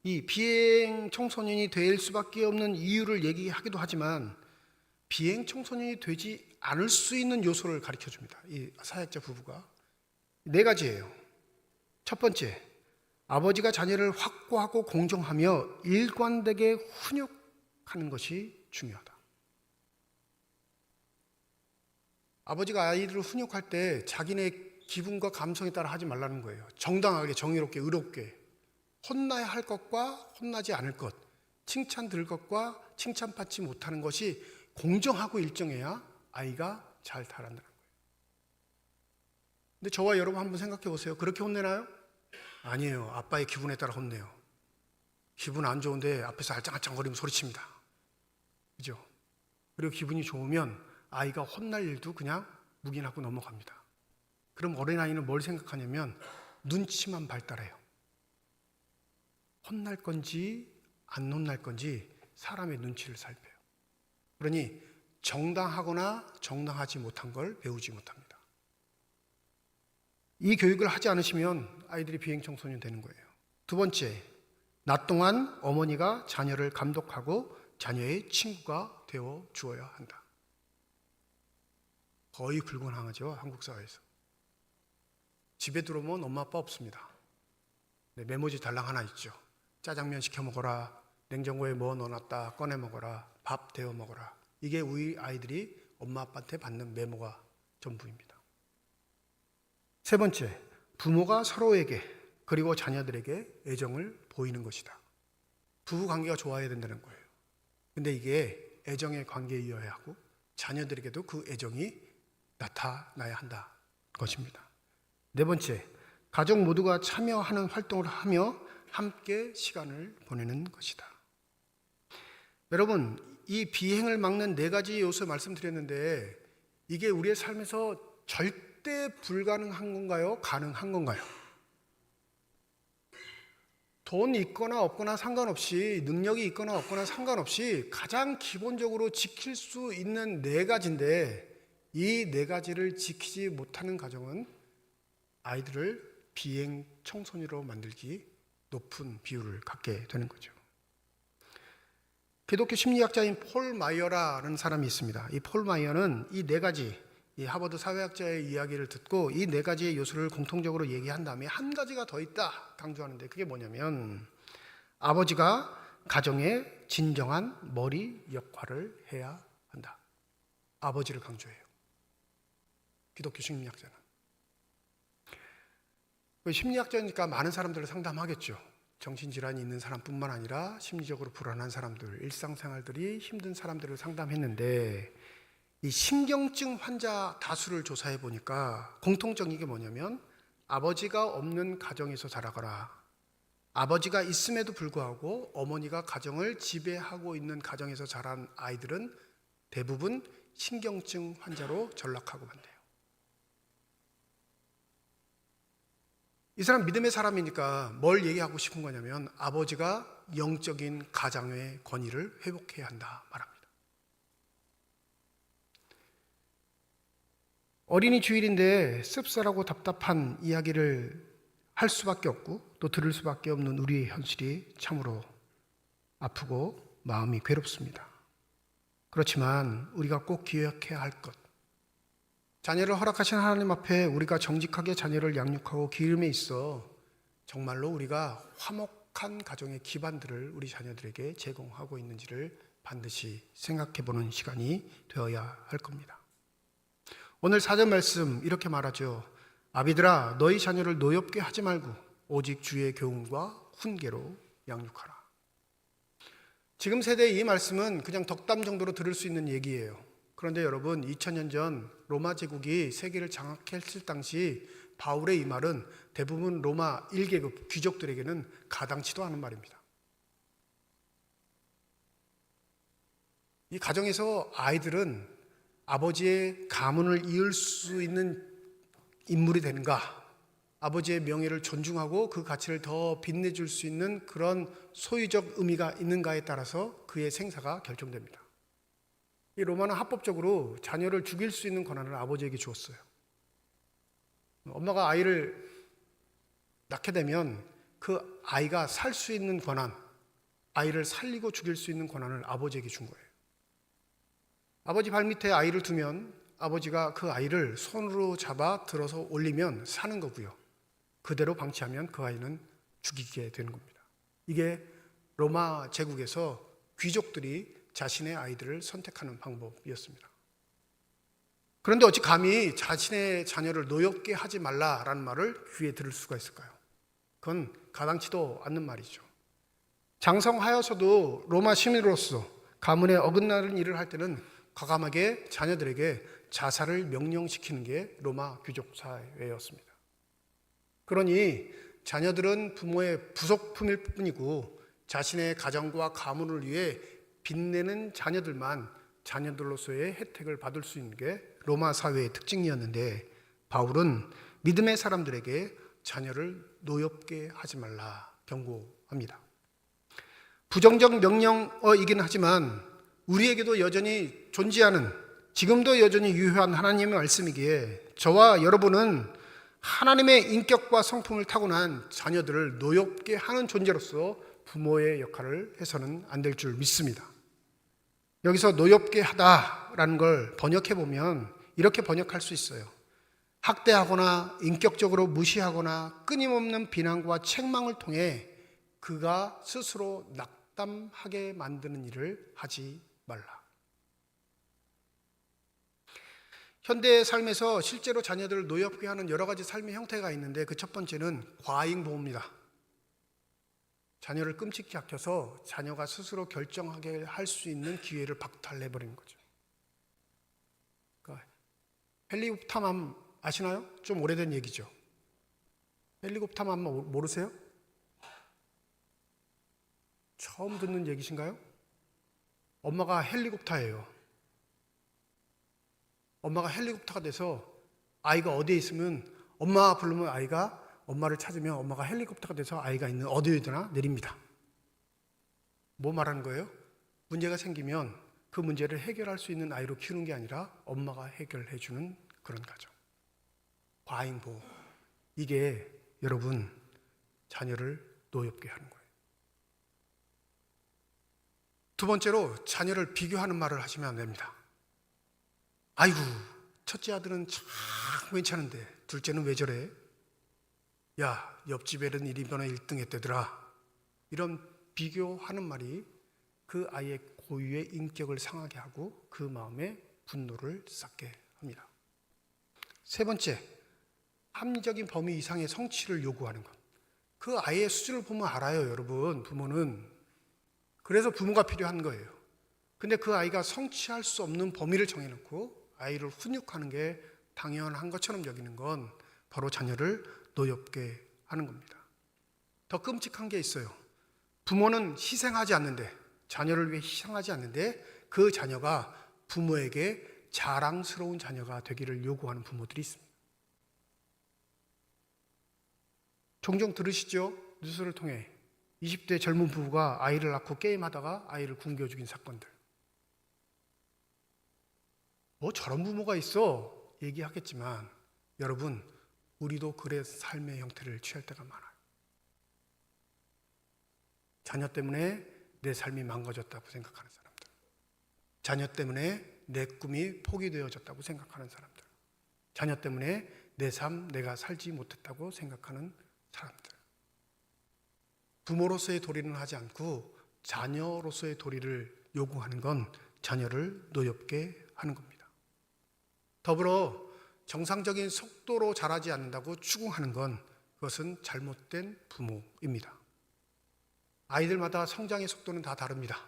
이 비행 청소년이 될 수밖에 없는 이유를 얘기하기도 하지만 비행 청소년이 되지 않을 수 있는 요소를 가르쳐 줍니다. 이 사역자 부부가 4가지예요. 첫 번째, 아버지가 자녀를 확고하고 공정하며 일관되게 훈육하는 것이 중요하다. 아버지가 아이들을 훈육할 때 자기네 기분과 감성에 따라 하지 말라는 거예요. 정당하게, 정의롭게, 의롭게 혼나야 할 것과 혼나지 않을 것, 칭찬 들 것과 칭찬받지 못하는 것이 공정하고 일정해야 아이가 잘 자란다는 거예요. 근데 저와 여러분 한번 생각해 보세요. 그렇게 혼내나요? 아니에요. 아빠의 기분에 따라 혼내요. 기분 안 좋은데 앞에서 알짱알짱거리면 소리칩니다. 그죠? 그리고 기분이 좋으면 아이가 혼날 일도 그냥 묵인하고 넘어갑니다. 그럼 어린아이는 뭘 생각하냐면 눈치만 발달해요. 혼날 건지 안 혼날 건지 사람의 눈치를 살펴요. 그러니 정당하거나 정당하지 못한 걸 배우지 못합니다. 이 교육을 하지 않으시면 아이들이 비행 청소년 되는 거예요. 두 번째, 낮 동안 어머니가 자녀를 감독하고 자녀의 친구가 되어 주어야 한다. 거의 불가능하죠, 한국 사회에서. 집에 들어오면 엄마 아빠 없습니다. 메모지 달랑 하나 있죠. 짜장면 시켜 먹어라, 냉장고에 뭐 넣어놨다 꺼내 먹어라, 밥 데워 먹어라. 이게 우리 아이들이 엄마 아빠한테 받는 메모가 전부입니다. 세 번째, 부모가 서로에게 그리고 자녀들에게 애정을 보이는 것이다. 부부 관계가 좋아야 된다는 거예요. 근데 이게 애정의 관계이어야 하고 자녀들에게도 그 애정이 나타나야 한다 것입니다. 네 번째, 가족 모두가 참여하는 활동을 하며 함께 시간을 보내는 것이다. 여러분, 이 비행을 막는 네 가지 요소 말씀드렸는데 이게 우리의 삶에서 절대 불가능한 건가요? 가능한 건가요? 돈 있거나 없거나 상관없이, 능력이 있거나 없거나 상관없이 가장 기본적으로 지킬 수 있는 네 가지인데 이 네 가지를 지키지 못하는 가정은 아이들을 비행 청소년으로 만들기 높은 비율을 갖게 되는 거죠. 기독교 심리학자인 폴 마이어라는 사람이 있습니다. 이 폴 마이어는 이 네 가지, 이 하버드 사회학자의 이야기를 듣고 이 네 가지의 요소를 공통적으로 얘기한 다음에 한 가지가 더 있다 강조하는데 그게 뭐냐면 아버지가 가정의 진정한 머리 역할을 해야 한다. 아버지를 강조해요. 기독교 심리학자는. 심리학자니까 많은 사람들을 상담하겠죠. 정신질환이 있는 사람뿐만 아니라 심리적으로 불안한 사람들, 일상생활들이 힘든 사람들을 상담했는데 이 신경증 환자 다수를 조사해 보니까 공통적인 게 뭐냐면 아버지가 없는 가정에서 자라거나 아버지가 있음에도 불구하고 어머니가 가정을 지배하고 있는 가정에서 자란 아이들은 대부분 신경증 환자로 전락하고 만대요. 이 사람 믿음의 사람이니까 뭘 얘기하고 싶은 거냐면 아버지가 영적인 가장의 권위를 회복해야 한다 말합니다. 어린이 주일인데 씁쓸하고 답답한 이야기를 할 수밖에 없고 또 들을 수밖에 없는 우리의 현실이 참으로 아프고 마음이 괴롭습니다. 그렇지만 우리가 꼭 기억해야 할 것, 자녀를 허락하신 하나님 앞에 우리가 정직하게 자녀를 양육하고 기름에 있어 정말로 우리가 화목한 가정의 기반들을 우리 자녀들에게 제공하고 있는지를 반드시 생각해보는 시간이 되어야 할 겁니다. 오늘 사전 말씀 이렇게 말하죠. 아비들아 너희 자녀를 노엽게 하지 말고 오직 주의 교훈과 훈계로 양육하라. 지금 세대의 이 말씀은 그냥 덕담 정도로 들을 수 있는 얘기예요. 그런데 여러분 2000년 전 로마 제국이 세계를 장악했을 당시 바울의 이 말은 대부분 로마 1계급 귀족들에게는 가당치도 않은 말입니다. 이 가정에서 아이들은 아버지의 가문을 이을 수 있는 인물이 되는가, 아버지의 명예를 존중하고 그 가치를 더 빛내줄 수 있는 그런 소유적 의미가 있는가에 따라서 그의 생사가 결정됩니다. 이 로마는 합법적으로 자녀를 죽일 수 있는 권한을 아버지에게 주었어요. 엄마가 아이를 낳게 되면 그 아이가 살 수 있는 권한, 아이를 살리고 죽일 수 있는 권한을 아버지에게 준 거예요. 아버지 발밑에 아이를 두면 아버지가 그 아이를 손으로 잡아 들어서 올리면 사는 거고요. 그대로 방치하면 그 아이는 죽이게 되는 겁니다. 이게 로마 제국에서 귀족들이 자신의 아이들을 선택하는 방법이었습니다. 그런데 어찌 감히 자신의 자녀를 노엽게 하지 말라라는 말을 귀에 들을 수가 있을까요? 그건 가당치도 않는 말이죠. 장성하여서도 로마 시민으로서 가문에 어긋나는 일을 할 때는 과감하게 자녀들에게 자살을 명령시키는 게 로마 귀족 사회였습니다. 그러니 자녀들은 부모의 부속품일 뿐이고 자신의 가정과 가문을 위해 빛내는 자녀들만 자녀들로서의 혜택을 받을 수 있는 게 로마 사회의 특징이었는데 바울은 믿음의 사람들에게 자녀를 노엽게 하지 말라 경고합니다. 부정적 명령어이긴 하지만 우리에게도 여전히 존재하는, 지금도 여전히 유효한 하나님의 말씀이기에 저와 여러분은 하나님의 인격과 성품을 타고난 자녀들을 노엽게 하는 존재로서 부모의 역할을 해서는 안 될 줄 믿습니다. 여기서 노엽게 하다라는 걸 번역해보면 이렇게 번역할 수 있어요. 학대하거나 인격적으로 무시하거나 끊임없는 비난과 책망을 통해 그가 스스로 낙담하게 만드는 일을 하지 말라. 현대의 삶에서 실제로 자녀들을 노엽게 하는 여러 가지 삶의 형태가 있는데 그 첫 번째는 과잉보호입니다. 자녀를 끔찍히 아껴서 자녀가 스스로 결정하게 할 수 있는 기회를 박탈해버리는 거죠. 그러니까 헬리콥터맘 아시나요? 좀 오래된 얘기죠. 헬리콥터맘 모르세요? 처음 듣는 얘기신가요? 엄마가 헬리콥터예요. 엄마가 헬리콥터가 돼서 아이가 어디에 있으면 엄마 부르면 아이가 엄마를 찾으면 엄마가 헬리콥터가 돼서 아이가 있는 어디에나 내립니다. 뭐 말하는 거예요? 문제가 생기면 그 문제를 해결할 수 있는 아이로 키우는 게 아니라 엄마가 해결해 주는 그런 가정. 과잉보호. 이게 여러분 자녀를 노엽게 하는 거예요. 두 번째로 자녀를 비교하는 말을 하시면 안 됩니다. 아이고 첫째 아들은 참 괜찮은데 둘째는 왜 저래? 야 옆집 애는 1인번호 1등 했대더라. 이런 비교하는 말이 그 아이의 고유의 인격을 상하게 하고 그 마음에 분노를 쌓게 합니다. 세 번째, 합리적인 범위 이상의 성취를 요구하는 것. 그 아이의 수준을 보면 알아요, 여러분. 부모는. 그래서 부모가 필요한 거예요. 근데 그 아이가 성취할 수 없는 범위를 정해놓고 아이를 훈육하는 게 당연한 것처럼 여기는 건 바로 자녀를 노엽게 하는 겁니다. 더 끔찍한 게 있어요. 부모는 희생하지 않는데, 자녀를 위해 희생하지 않는데 그 자녀가 부모에게 자랑스러운 자녀가 되기를 요구하는 부모들이 있습니다. 종종 들으시죠? 뉴스를 통해 20대 젊은 부부가 아이를 낳고 게임하다가 아이를 굶겨 죽인 사건들. 뭐 저런 부모가 있어 얘기하겠지만 여러분 우리도 그래 삶의 형태를 취할 때가 많아요. 자녀 때문에 내 삶이 망가졌다고 생각하는 사람들, 자녀 때문에 내 꿈이 포기되어졌다고 생각하는 사람들, 자녀 때문에 내 삶 내가 살지 못했다고 생각하는 사람들. 부모로서의 도리는 하지 않고 자녀로서의 도리를 요구하는 건 자녀를 노엽게 하는 겁니다. 더불어 정상적인 속도로 자라지 않는다고 추궁하는 건 그것은 잘못된 부모입니다. 아이들마다 성장의 속도는 다 다릅니다.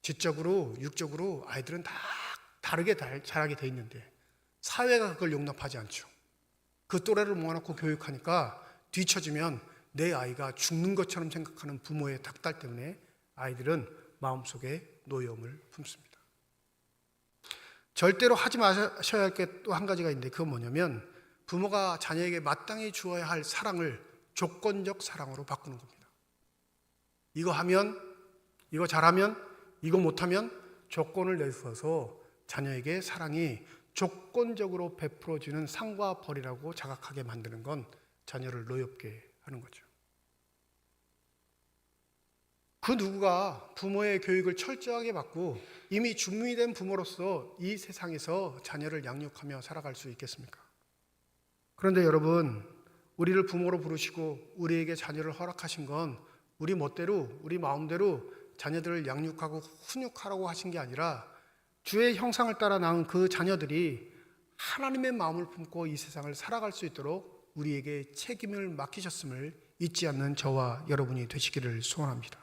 지적으로, 육적으로 아이들은 다 다르게 자라게 돼 있는데 사회가 그걸 용납하지 않죠. 그 또래를 모아놓고 교육하니까 뒤처지면 내 아이가 죽는 것처럼 생각하는 부모의 닥달 때문에 아이들은 마음속에 노여움을 품습니다. 절대로 하지 마셔야 할 게 또 한 가지가 있는데 그건 뭐냐면 부모가 자녀에게 마땅히 주어야 할 사랑을 조건적 사랑으로 바꾸는 겁니다. 이거 하면, 이거 잘하면, 이거 못하면 조건을 내세워서 자녀에게 사랑이 조건적으로 베풀어지는 상과 벌이라고 자각하게 만드는 건 자녀를 노엽게 하는 거죠. 그 누구가 부모의 교육을 철저하게 받고 이미 준비된 부모로서 이 세상에서 자녀를 양육하며 살아갈 수 있겠습니까? 그런데 여러분, 우리를 부모로 부르시고 우리에게 자녀를 허락하신 건 우리 멋대로, 우리 마음대로 자녀들을 양육하고 훈육하라고 하신 게 아니라 주의 형상을 따라 낳은 그 자녀들이 하나님의 마음을 품고 이 세상을 살아갈 수 있도록 우리에게 책임을 맡기셨음을 잊지 않는 저와 여러분이 되시기를 소원합니다.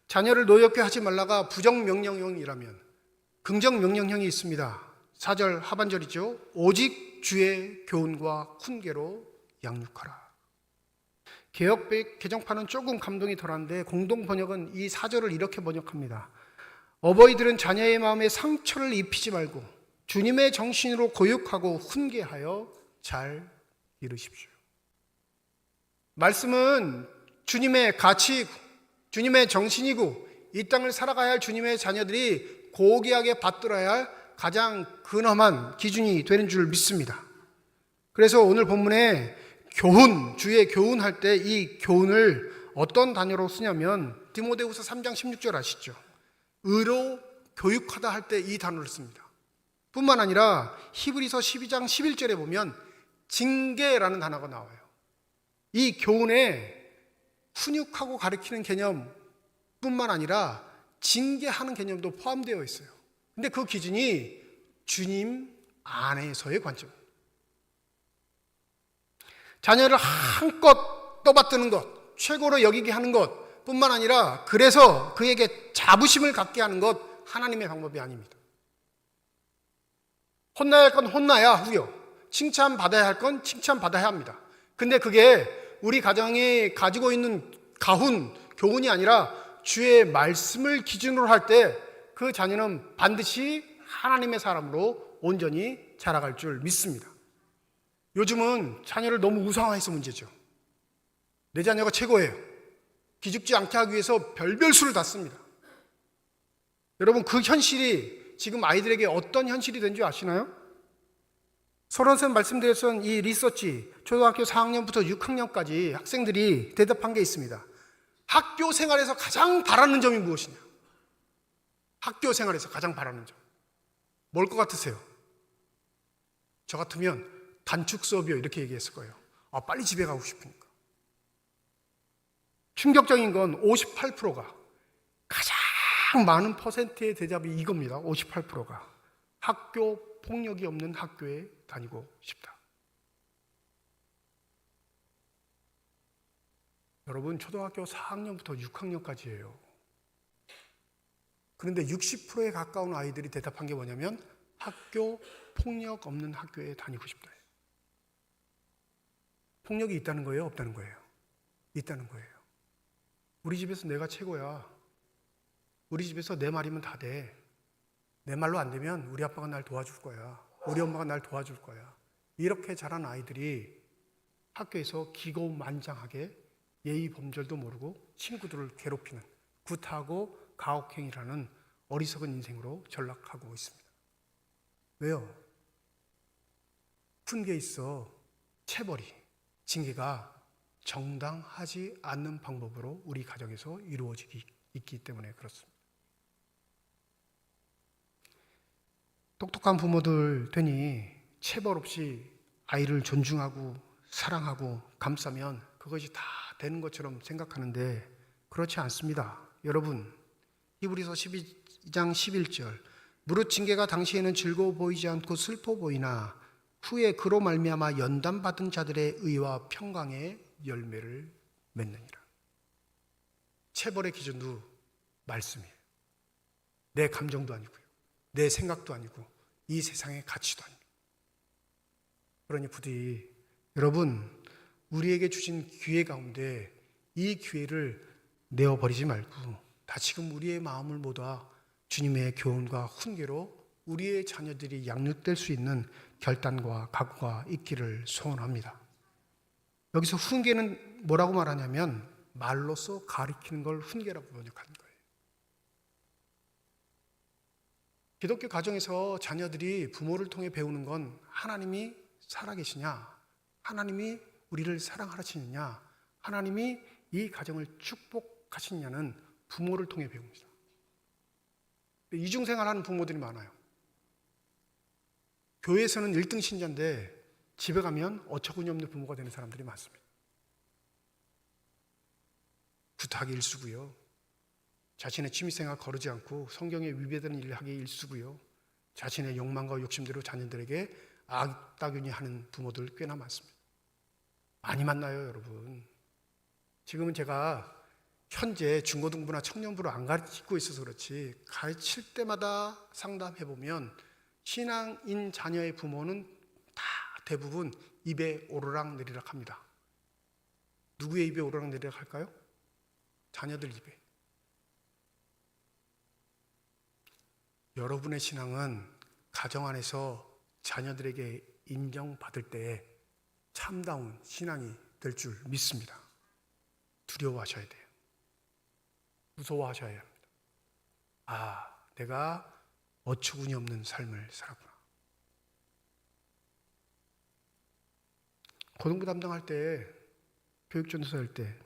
자녀를 노엽게 하지 말라가 부정명령형이라면 긍정명령형이 있습니다. 4절 하반절이죠. 오직 주의 교훈과 훈계로 양육하라. 개역 개정판은 조금 감동이 덜한데 공동 번역은 이 4절을 이렇게 번역합니다. 어버이들은 자녀의 마음에 상처를 입히지 말고 주님의 정신으로 교육하고 훈계하여 잘 기르십시오. 말씀은 주님의 가치이고 주님의 정신이고 이 땅을 살아가야 할 주님의 자녀들이 고귀하게 받들어야 할 가장 근엄한 기준이 되는 줄 믿습니다. 그래서 오늘 본문에 교훈, 주의 교훈할 때 이 교훈을 어떤 단어로 쓰냐면 디모데후서 3장 16절 아시죠? 의로 교육하다 할 때 이 단어를 씁니다. 뿐만 아니라 히브리서 12장 11절에 보면 징계라는 단어가 나와요. 이 교훈에 훈육하고 가르치는 개념 뿐만 아니라 징계하는 개념도 포함되어 있어요. 근데 그 기준이 주님 안에서의 관점. 자녀를 한껏 떠받드는 것, 최고로 여기게 하는 것 뿐만 아니라 그래서 그에게 자부심을 갖게 하는 것, 하나님의 방법이 아닙니다. 혼나야 할 건 혼나야 하고요. 칭찬받아야 할 건 칭찬받아야 합니다. 근데 그게 우리 가정이 가지고 있는 교훈이 아니라 주의 말씀을 기준으로 할 때 그 자녀는 반드시 하나님의 사람으로 온전히 자라갈 줄 믿습니다. 요즘은 자녀를 너무 우상화해서 문제죠. 내 자녀가 최고예요. 기죽지 않게 하기 위해서 별별 수를 다 씁니다. 여러분, 그 현실이 지금 아이들에게 어떤 현실이 된 줄 아시나요? 서론선 말씀드렸던 이 리서치, 초등학교 4학년부터 6학년까지 학생들이 대답한 게 있습니다. 학교 생활에서 가장 바라는 점이 무엇이냐? 학교 생활에서 가장 바라는 점. 뭘 것 같으세요? 저 같으면 단축 수업이요 이렇게 얘기했을 거예요. 빨리 집에 가고 싶으니까. 충격적인 건 58%가 가장 많은 퍼센트의 대답이 이겁니다. 58%가 학교 폭력이 없는 학교에 다니고 싶다. 여러분, 초등학교 4학년부터 6학년까지예요. 그런데 60%에 가까운 아이들이 대답한 게 뭐냐면 학교 폭력 없는 학교에 다니고 싶다. 폭력이 있다는 거예요? 없다는 거예요? 있다는 거예요. 우리 집에서 내가 최고야. 우리 집에서 내 말이면 다 돼. 내 말로 안 되면 우리 아빠가 날 도와줄 거야. 우리 엄마가 날 도와줄 거야. 이렇게 자란 아이들이 학교에서 기고만장하게 예의 범절도 모르고 친구들을 괴롭히는 구타하고 가혹행위라는 어리석은 인생으로 전락하고 있습니다. 왜요? 큰 게 있어. 체벌이, 징계가 정당하지 않는 방법으로 우리 가정에서 이루어지기 있기 때문에 그렇습니다. 똑똑한 부모들 되니 체벌 없이 아이를 존중하고 사랑하고 감싸면 그것이 다 되는 것처럼 생각하는데 그렇지 않습니다. 여러분, 히브리서 12장 11절, 무릇 징계가 당시에는 즐거워 보이지 않고 슬퍼 보이나 후에 그로 말미암아 연단받은 자들의 의와 평강의 열매를 맺느니라. 체벌의 기준도 말씀이에요. 내 감정도 아니고요, 내 생각도 아니고 이 세상의 가치도 아니고. 그러니 부디 여러분, 우리에게 주신 기회 가운데 이 기회를 내어버리지 말고 다시금 우리의 마음을 모아 주님의 교훈과 훈계로 우리의 자녀들이 양육될 수 있는 결단과 각오가 있기를 소원합니다. 여기서 훈계는 뭐라고 말하냐면 말로써 가리키는 걸 훈계라고 번역하는 거예요. 기독교 가정에서 자녀들이 부모를 통해 배우는 건 하나님이 살아계시냐, 하나님이 우리를 사랑하시느냐, 하나님이 이 가정을 축복하시느냐는 부모를 통해 배웁니다. 이중생활하는 부모들이 많아요. 교회에서는 1등 신자인데 집에 가면 어처구니 없는 부모가 되는 사람들이 많습니다. 구타하기 일수고요, 자신의 취미생활 거르지 않고 성경에 위배되는 일을 하기 일수고요, 자신의 욕망과 욕심대로 자녀들에게 악따귀니 하는 부모들 꽤나 많습니다. 많이 만나요, 여러분. 지금은 제가 현재 중고등부나 청년부를 안 가르치고 있어서 그렇지 가르칠 때마다 상담해보면 신앙인 자녀의 부모는 다 대부분 입에 오르락 내리락 합니다. 누구의 입에 오르락 내리락 할까요? 자녀들 입에. 여러분의 신앙은 가정 안에서 자녀들에게 인정받을 때 참다운 신앙이 될 줄 믿습니다. 두려워하셔야 돼요. 무서워하셔야 합니다. 내가 어처구니 없는 삶을 살았구나. 고등부 담당할 때, 교육전도사 할 때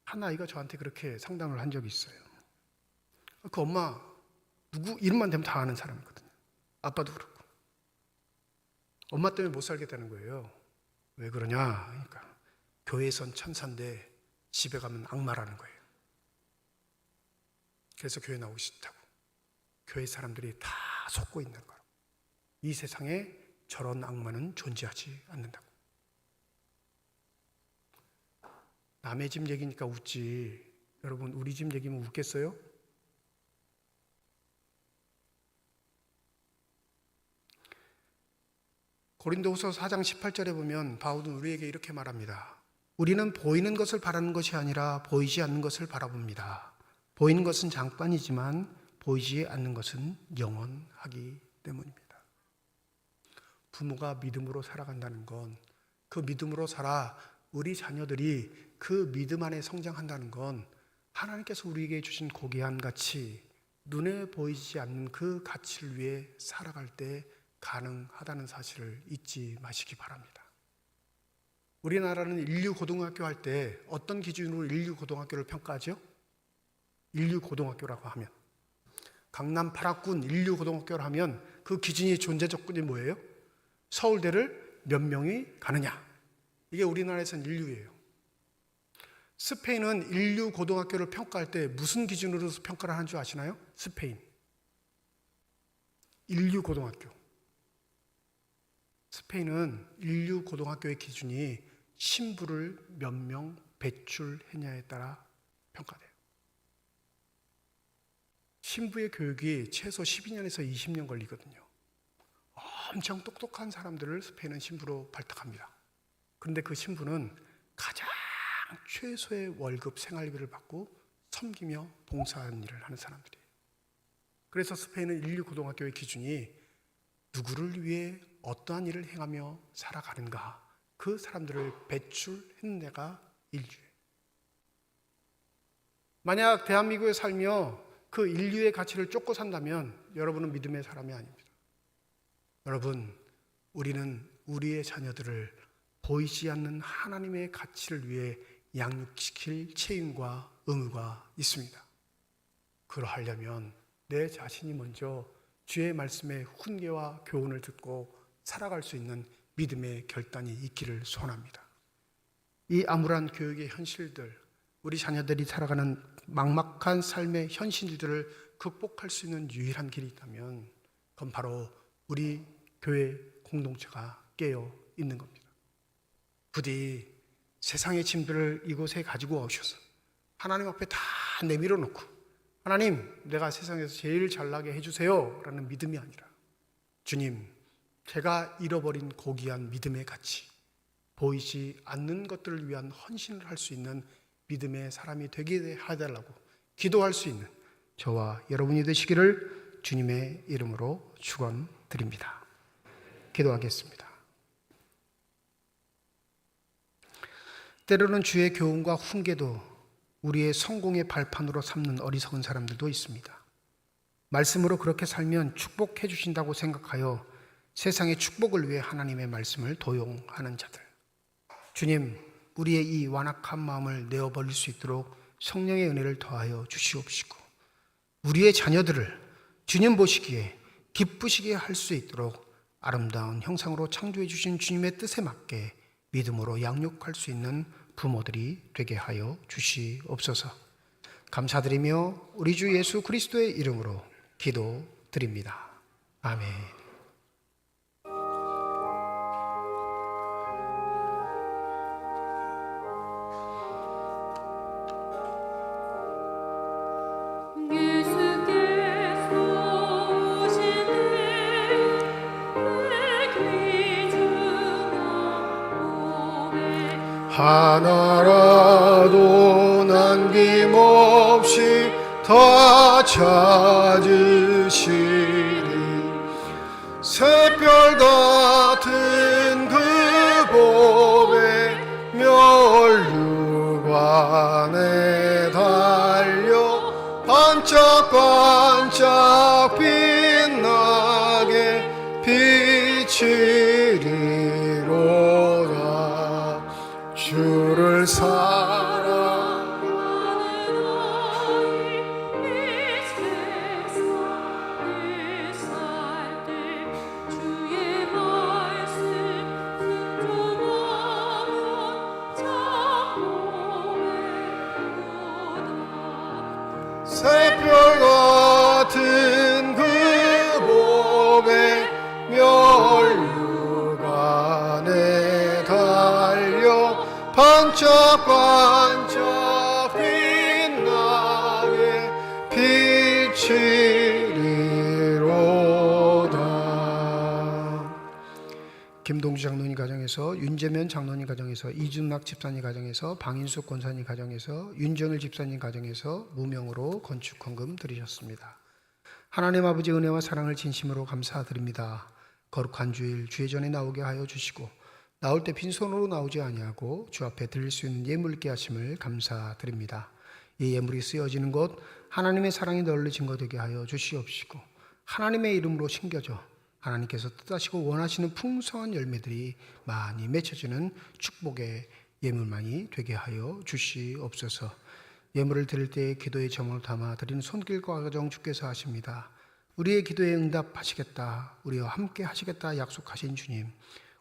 한 아이가 저한테 그렇게 상담을 한 적이 있어요. 그 엄마 누구 이름만 대면 다 아는 사람이거든요. 아빠도 그렇고. 엄마 때문에 못 살겠다는 거예요. 왜 그러냐? 그러니까 교회에선 천사인데 집에 가면 악마라는 거예요. 그래서 교회 나오기 싫다고. 교회 사람들이 다 속고 있는 거라고. 이 세상에 저런 악마는 존재하지 않는다고. 남의 집 얘기니까 웃지. 여러분, 우리 집 얘기면 웃겠어요? 고린도후서 4장 18절에 보면 바울은 우리에게 이렇게 말합니다. 우리는 보이는 것을 바라는 것이 아니라 보이지 않는 것을 바라봅니다. 보이는 것은 잠깐이지만 보이지 않는 것은 영원하기 때문입니다. 부모가 믿음으로 살아간다는 건, 그 믿음으로 살아 우리 자녀들이 그 믿음 안에 성장한다는 건 하나님께서 우리에게 주신 고귀한 가치, 눈에 보이지 않는 그 가치를 위해 살아갈 때 가능하다는 사실을 잊지 마시기 바랍니다. 우리나라는 인류고등학교 할 때 어떤 기준으로 인류고등학교를 평가하죠? 인류고등학교라고 하면, 강남 8학군 인류고등학교를 하면 그 기준이, 존재 조건이 뭐예요? 서울대를 몇 명이 가느냐. 이게 우리나라에서는 인류예요. 스페인은 인류고등학교를 평가할 때 무슨 기준으로 평가를 하는 줄 아시나요? 스페인 인류고등학교. 스페인은 인류고등학교의 기준이 신부를 몇 명 배출했냐에 따라 평가돼요. 신부의 교육이 최소 12년에서 20년 걸리거든요. 엄청 똑똑한 사람들을 스페인은 신부로 발탁합니다. 그런데 그 신부는 가장 최소의 월급, 생활비를 받고 섬기며 봉사하는 일을 하는 사람들이에요. 그래서 스페인은 인류고등학교의 기준이 누구를 위해 어떠한 일을 행하며 살아가는가, 그 사람들을 배출했는 데가 인류예요. 만약 대한민국에 살며 그 인류의 가치를 쫓고 산다면 여러분은 믿음의 사람이 아닙니다. 여러분, 우리는 우리의 자녀들을 보이지 않는 하나님의 가치를 위해 양육시킬 책임과 의무가 있습니다. 그러하려면 내 자신이 먼저 주의 말씀의 훈계와 교훈을 듣고 살아갈 수 있는 믿음의 결단이 있기를 소원합니다. 이 암울한 교육의 현실들, 우리 자녀들이 살아가는 막막한 삶의 현실들을 극복할 수 있는 유일한 길이 있다면 그건 바로 우리 교회 공동체가 깨어 있는 겁니다. 부디 세상의 짐들을 이곳에 가지고 오셔서 하나님 앞에 다 내밀어 놓고, 하나님, 내가 세상에서 제일 잘나게 해주세요 라는 믿음이 아니라, 주님, 제가 잃어버린 고귀한 믿음의 가치, 보이지 않는 것들을 위한 헌신을 할 수 있는 믿음의 사람이 되게 해달라고 기도할 수 있는 저와 여러분이 되시기를 주님의 이름으로 축원드립니다. 기도하겠습니다. 때로는 주의 교훈과 훈계도 우리의 성공의 발판으로 삼는 어리석은 사람들도 있습니다. 말씀으로 그렇게 살면 축복해 주신다고 생각하여 세상의 축복을 위해 하나님의 말씀을 도용하는 자들. 주님, 우리의 이 완악한 마음을 내어버릴 수 있도록 성령의 은혜를 더하여 주시옵시고, 우리의 자녀들을 주님 보시기에 기쁘시게 할 수 있도록 아름다운 형상으로 창조해 주신 주님의 뜻에 맞게 믿음으로 양육할 수 있는 부모들이 되게 하여 주시옵소서. 감사드리며 우리 주 예수 그리스도의 이름으로 기도드립니다. 아멘. 하나라도 남김없이 다 찾으시리. 새별 같은 그 복에 멸류관에 달려 반짝반짝 빛나게 비치리로다. 주를 사랑하는 너희 이 세상을 살 때 주의 말씀 순종하면 참고해보다. 새별 같은 그 봄에 김동주 장로님 가정에서, 윤재면 장로님 가정에서, 이준락 집사님 가정에서, 방인숙 권사님 가정에서, 윤정일 집사님 가정에서 무명으로 건축 헌금 드리셨습니다. 하나님 아버지 은혜와 사랑을 진심으로 감사드립니다. 거룩한 주일 주의 전에 나오게 하여 주시고 나올 때 빈손으로 나오지 아니하고 주 앞에 드릴 수 있는 예물께 하심을 감사드립니다. 이 예물이 쓰여지는 곳 하나님의 사랑이 널리진 것 되게 하여 주시옵시고 하나님의 이름으로 심겨져 하나님께서 뜻하시고 원하시는 풍성한 열매들이 많이 맺혀지는 축복의 예물만이 되게 하여 주시옵소서. 예물을 드릴 때 기도의 정을 담아 드리는 손길과 가정 주께서 하십니다. 우리의 기도에 응답하시겠다, 우리와 함께 하시겠다 약속하신 주님,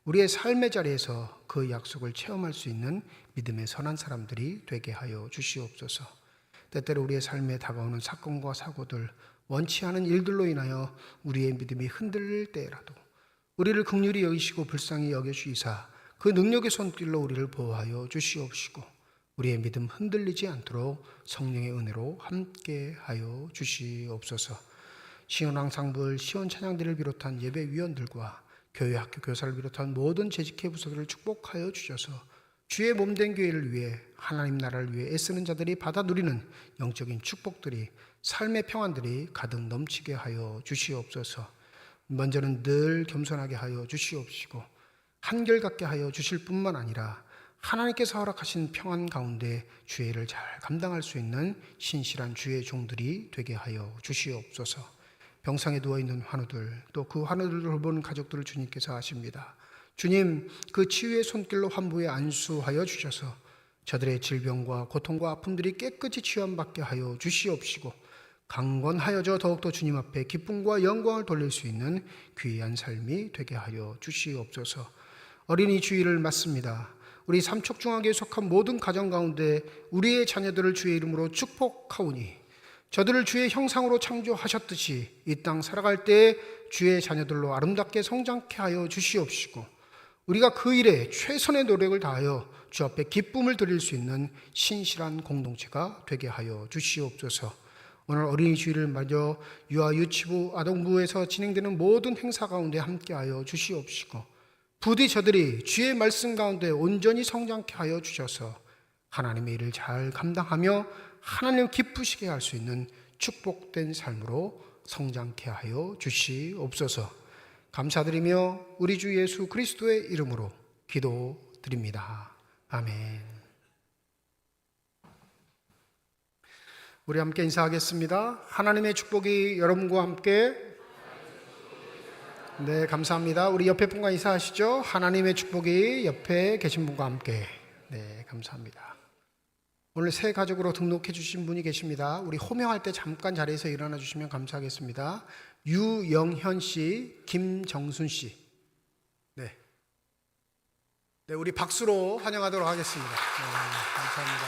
우리의 삶의 자리에서 그 약속을 체험할 수 있는 믿음의 선한 사람들이 되게 하여 주시옵소서. 때때로 우리의 삶에 다가오는 사건과 사고들, 원치 않은 일들로 인하여 우리의 믿음이 흔들릴 때라도 우리를 긍휼히 여기시고 불쌍히 여겨주시사 그 능력의 손길로 우리를 보호하여 주시옵시고 우리의 믿음 흔들리지 않도록 성령의 은혜로 함께하여 주시옵소서. 시원왕상불 시원 찬양대를 비롯한 예배위원들과 교회 학교 교사를 비롯한 모든 재직회 부서들을 축복하여 주셔서 주의 몸된 교회를 위해 하나님 나라를 위해 애쓰는 자들이 받아 누리는 영적인 축복들이 삶의 평안들이 가득 넘치게 하여 주시옵소서. 먼저는 늘 겸손하게 하여 주시옵시고 한결같게 하여 주실 뿐만 아니라 하나님께서 허락하신 평안 가운데 주의 일을 잘 감당할 수 있는 신실한 주의 종들이 되게 하여 주시옵소서. 병상에 누워있는 환우들, 또 그 환우들을 돌보는 가족들을 주님께서 아십니다. 주님, 그 치유의 손길로 환부에 안수하여 주셔서 저들의 질병과 고통과 아픔들이 깨끗이 치유받게 하여 주시옵시고 강건하여져 더욱더 주님 앞에 기쁨과 영광을 돌릴 수 있는 귀한 삶이 되게 하여 주시옵소서. 어린이 주일을 맞습니다. 우리 삼척중앙교회에 속한 모든 가정 가운데 우리의 자녀들을 주의 이름으로 축복하오니 저들을 주의 형상으로 창조하셨듯이 이 땅 살아갈 때 주의 자녀들로 아름답게 성장케 하여 주시옵시고 우리가 그 일에 최선의 노력을 다하여 주 앞에 기쁨을 드릴 수 있는 신실한 공동체가 되게 하여 주시옵소서. 오늘 어린이 주일을 맞아 유아 유치부 아동부에서 진행되는 모든 행사 가운데 함께하여 주시옵시고 부디 저들이 주의 말씀 가운데 온전히 성장케 하여 주셔서 하나님의 일을 잘 감당하며 하나님 기쁘시게 할 수 있는 축복된 삶으로 성장케 하여 주시옵소서. 감사드리며 우리 주 예수 그리스도의 이름으로 기도드립니다. 아멘. 우리 함께 인사하겠습니다. 하나님의 축복이 여러분과 함께. 네, 감사합니다. 우리 옆에 분과 인사하시죠. 하나님의 축복이 옆에 계신 분과 함께. 네, 감사합니다. 오늘 새 가족으로 등록해 주신 분이 계십니다. 우리 호명할 때 잠깐 자리에서 일어나 주시면 감사하겠습니다. 유영현 씨, 김정순 씨. 네, 우리 박수로 환영하도록 하겠습니다. 네, 감사합니다.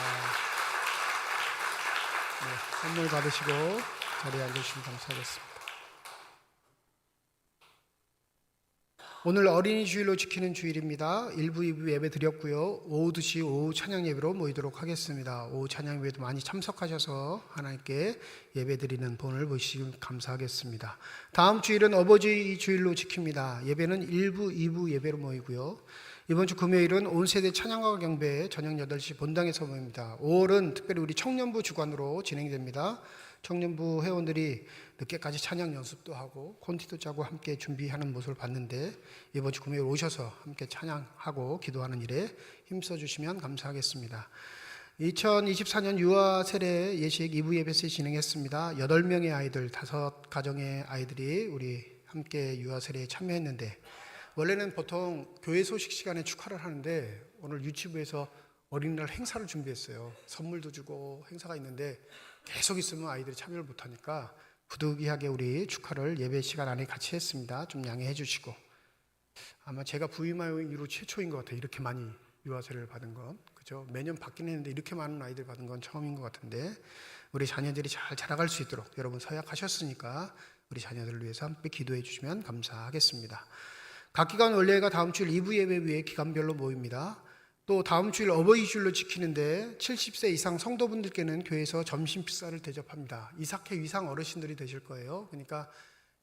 네, 선물 받으시고 자리에 앉으시면 감사하겠습니다. 오늘 어린이 주일로 지키는 주일입니다. 1부, 2부 예배 드렸고요. 오후 2시 오후 찬양 예배로 모이도록 하겠습니다. 오후 찬양 예배도 많이 참석하셔서 하나님께 예배 드리는 본을 보시면 감사하겠습니다. 다음 주일은 어버이 주일로 지킵니다. 예배는 1부, 2부 예배로 모이고요. 이번 주 금요일은 온 세대 찬양과 경배 저녁 8시 본당에서 모입니다. 5월은 특별히 우리 청년부 주관으로 진행됩니다. 청년부 회원들이 늦게까지 찬양 연습도 하고 콘티도 짜고 함께 준비하는 모습을 봤는데 이번 주 금요일 오셔서 함께 찬양하고 기도하는 일에 힘써 주시면 감사하겠습니다. 2024년 유아 세례 예식 2부 예배를 진행했습니다. 8명의 아이들, 5가정의 아이들이 우리 함께 유아 세례에 참여했는데 원래는 보통 교회 소식 시간에 축하를 하는데 오늘 유치부에서 어린이날 행사를 준비했어요. 선물도 주고 행사가 있는데 계속 있으면 아이들이 참여를 못하니까 부득이하게 우리 축하를 예배 시간 안에 같이 했습니다. 좀 양해해 주시고 아마 제가 부임한 이후 최초인 것 같아요. 이렇게 많이 유아세례를 받은 건. 그죠? 매년 받긴 했는데 이렇게 많은 아이들 받은 건 처음인 것 같은데 우리 자녀들이 잘 자라갈 수 있도록 여러분 서약하셨으니까 우리 자녀들을 위해서 함께 기도해 주시면 감사하겠습니다. 각 기관 원래가 다음 주일 2부 예배 위에 기간별로 모입니다. 또 다음 주일 어버이 주일로 지키는데 70세 이상 성도분들께는 교회에서 점심 식사를 대접합니다. 이삭회 이상 어르신들이 되실 거예요. 그러니까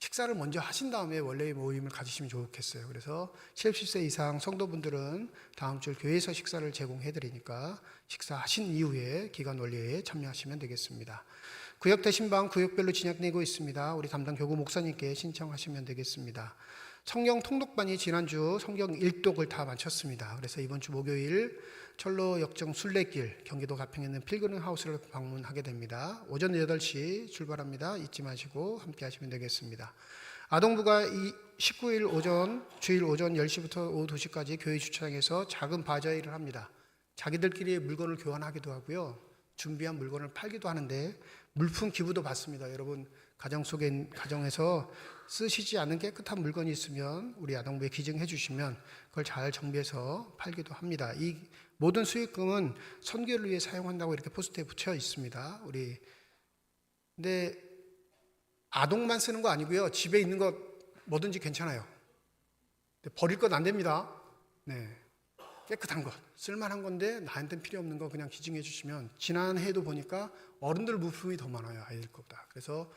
식사를 먼저 하신 다음에 원래의 모임을 가지시면 좋겠어요. 그래서 70세 이상 성도분들은 다음 주 교회에서 식사를 제공해 드리니까 식사하신 이후에 기간 원리에 참여하시면 되겠습니다. 구역 대신방 구역별로 진행되고 있습니다. 우리 담당 교구 목사님께 신청하시면 되겠습니다. 성경 통독반이 지난주 성경 일독을 다 마쳤습니다. 그래서 이번 주 목요일 철로 역정 순례길 경기도 가평에 있는 필그림 하우스를 방문하게 됩니다. 오전 8시 출발합니다. 잊지 마시고 함께 하시면 되겠습니다. 아동부가 19일 오전 주일 오전 10시부터 오후 2시까지 교회 주차장에서 작은 바자회를 합니다. 자기들끼리 물건을 교환하기도 하고요. 준비한 물건을 팔기도 하는데 물품 기부도 받습니다. 여러분 가정에서 쓰시지 않은 깨끗한 물건이 있으면 우리 아동부에 기증해 주시면 그걸 잘 정비해서 팔기도 합니다. 이 모든 수익금은 선교를 위해 사용한다고 이렇게 포스터에 붙여 있습니다. 근데 아동만 쓰는 거 아니고요. 집에 있는 것 뭐든지 괜찮아요. 버릴 건 안 됩니다. 네. 깨끗한 것, 쓸만한 건데 나한테는 필요 없는 거 그냥 기증해 주시면, 지난해에도 보니까 어른들 물품이 더 많아요, 아이들 것보다. 그래서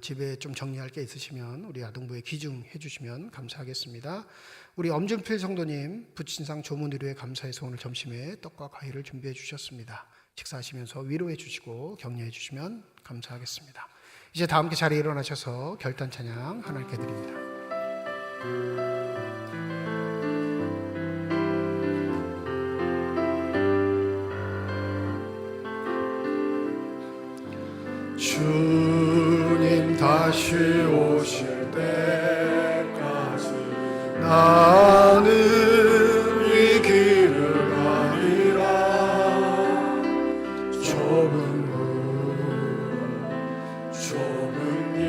집에 좀 정리할 게 있으시면 우리 아동부에 기증해 주시면 감사하겠습니다. 우리 엄준필 성도님 부친상 조문 의료에 감사해서 오늘 점심에 떡과 과일을 준비해 주셨습니다. 식사하시면서 위로해 주시고 격려해 주시면 감사하겠습니다. 이제 다 함께 자리에 일어나셔서 결단 찬양 하나님께 드립니다. 주님 다시 오실 때까지 나는 이 길을 가리라. 좁은 길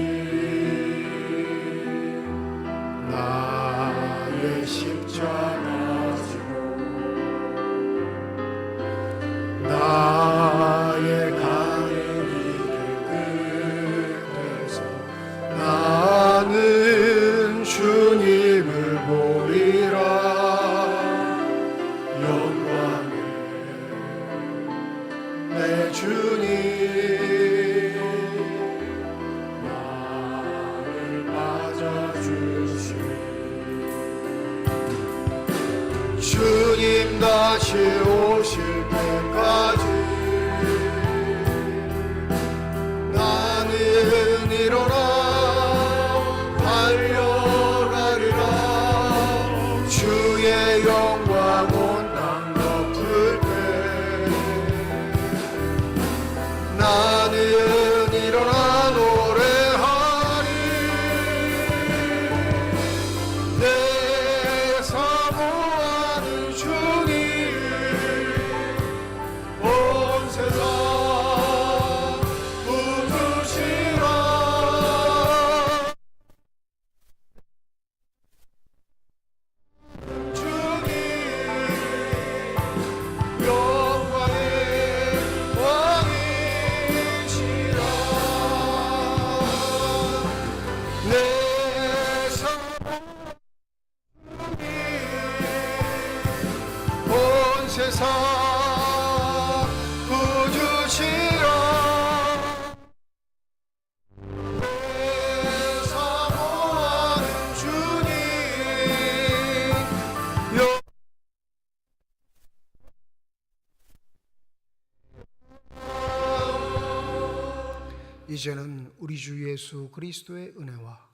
나의 십자가 지고 나의 가는 나는 주님을 보리라. 영광의 내 주님 나를 맞아주시니 주님 다시 오실 때까지 나는 일어나 달려가리라. 주의 영광 온 땅 덮을 때 나는 일어나 노래하리. 내 사모하는 주님 온 세상 부르시라. 세상 부주시라. 내 사모하는 주님 이제는 우리 주 예수 그리스도의 은혜와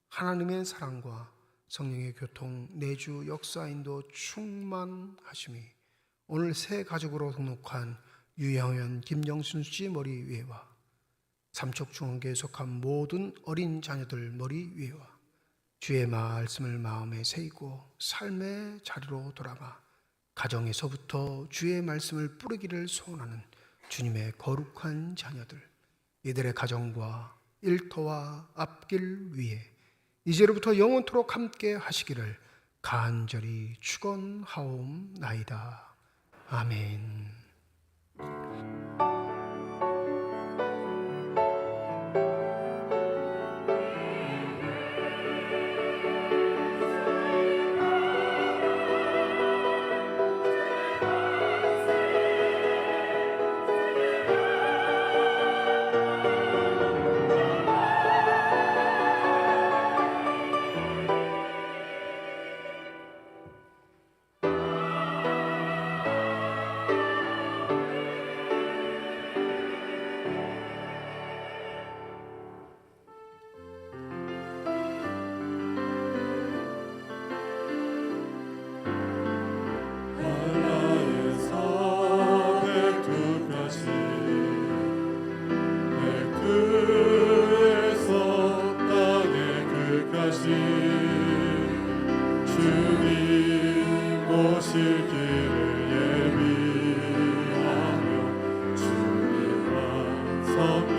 하나님의 사랑과 성령의 교통 내주 역사인도 충만하심이 오늘 새 가족으로 등록한 유영현 김영순 씨 머리 위에와 삼척중앙교회에 속한 모든 어린 자녀들 머리 위에와 주의 말씀을 마음에 새기고 삶의 자리로 돌아가 가정에서부터 주의 말씀을 뿌리기를 소원하는 주님의 거룩한 자녀들, 이들의 가정과 일터와 앞길 위에 이제로부터 영원토록 함께 하시기를 간절히 축원하옵나이다. 아멘.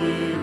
예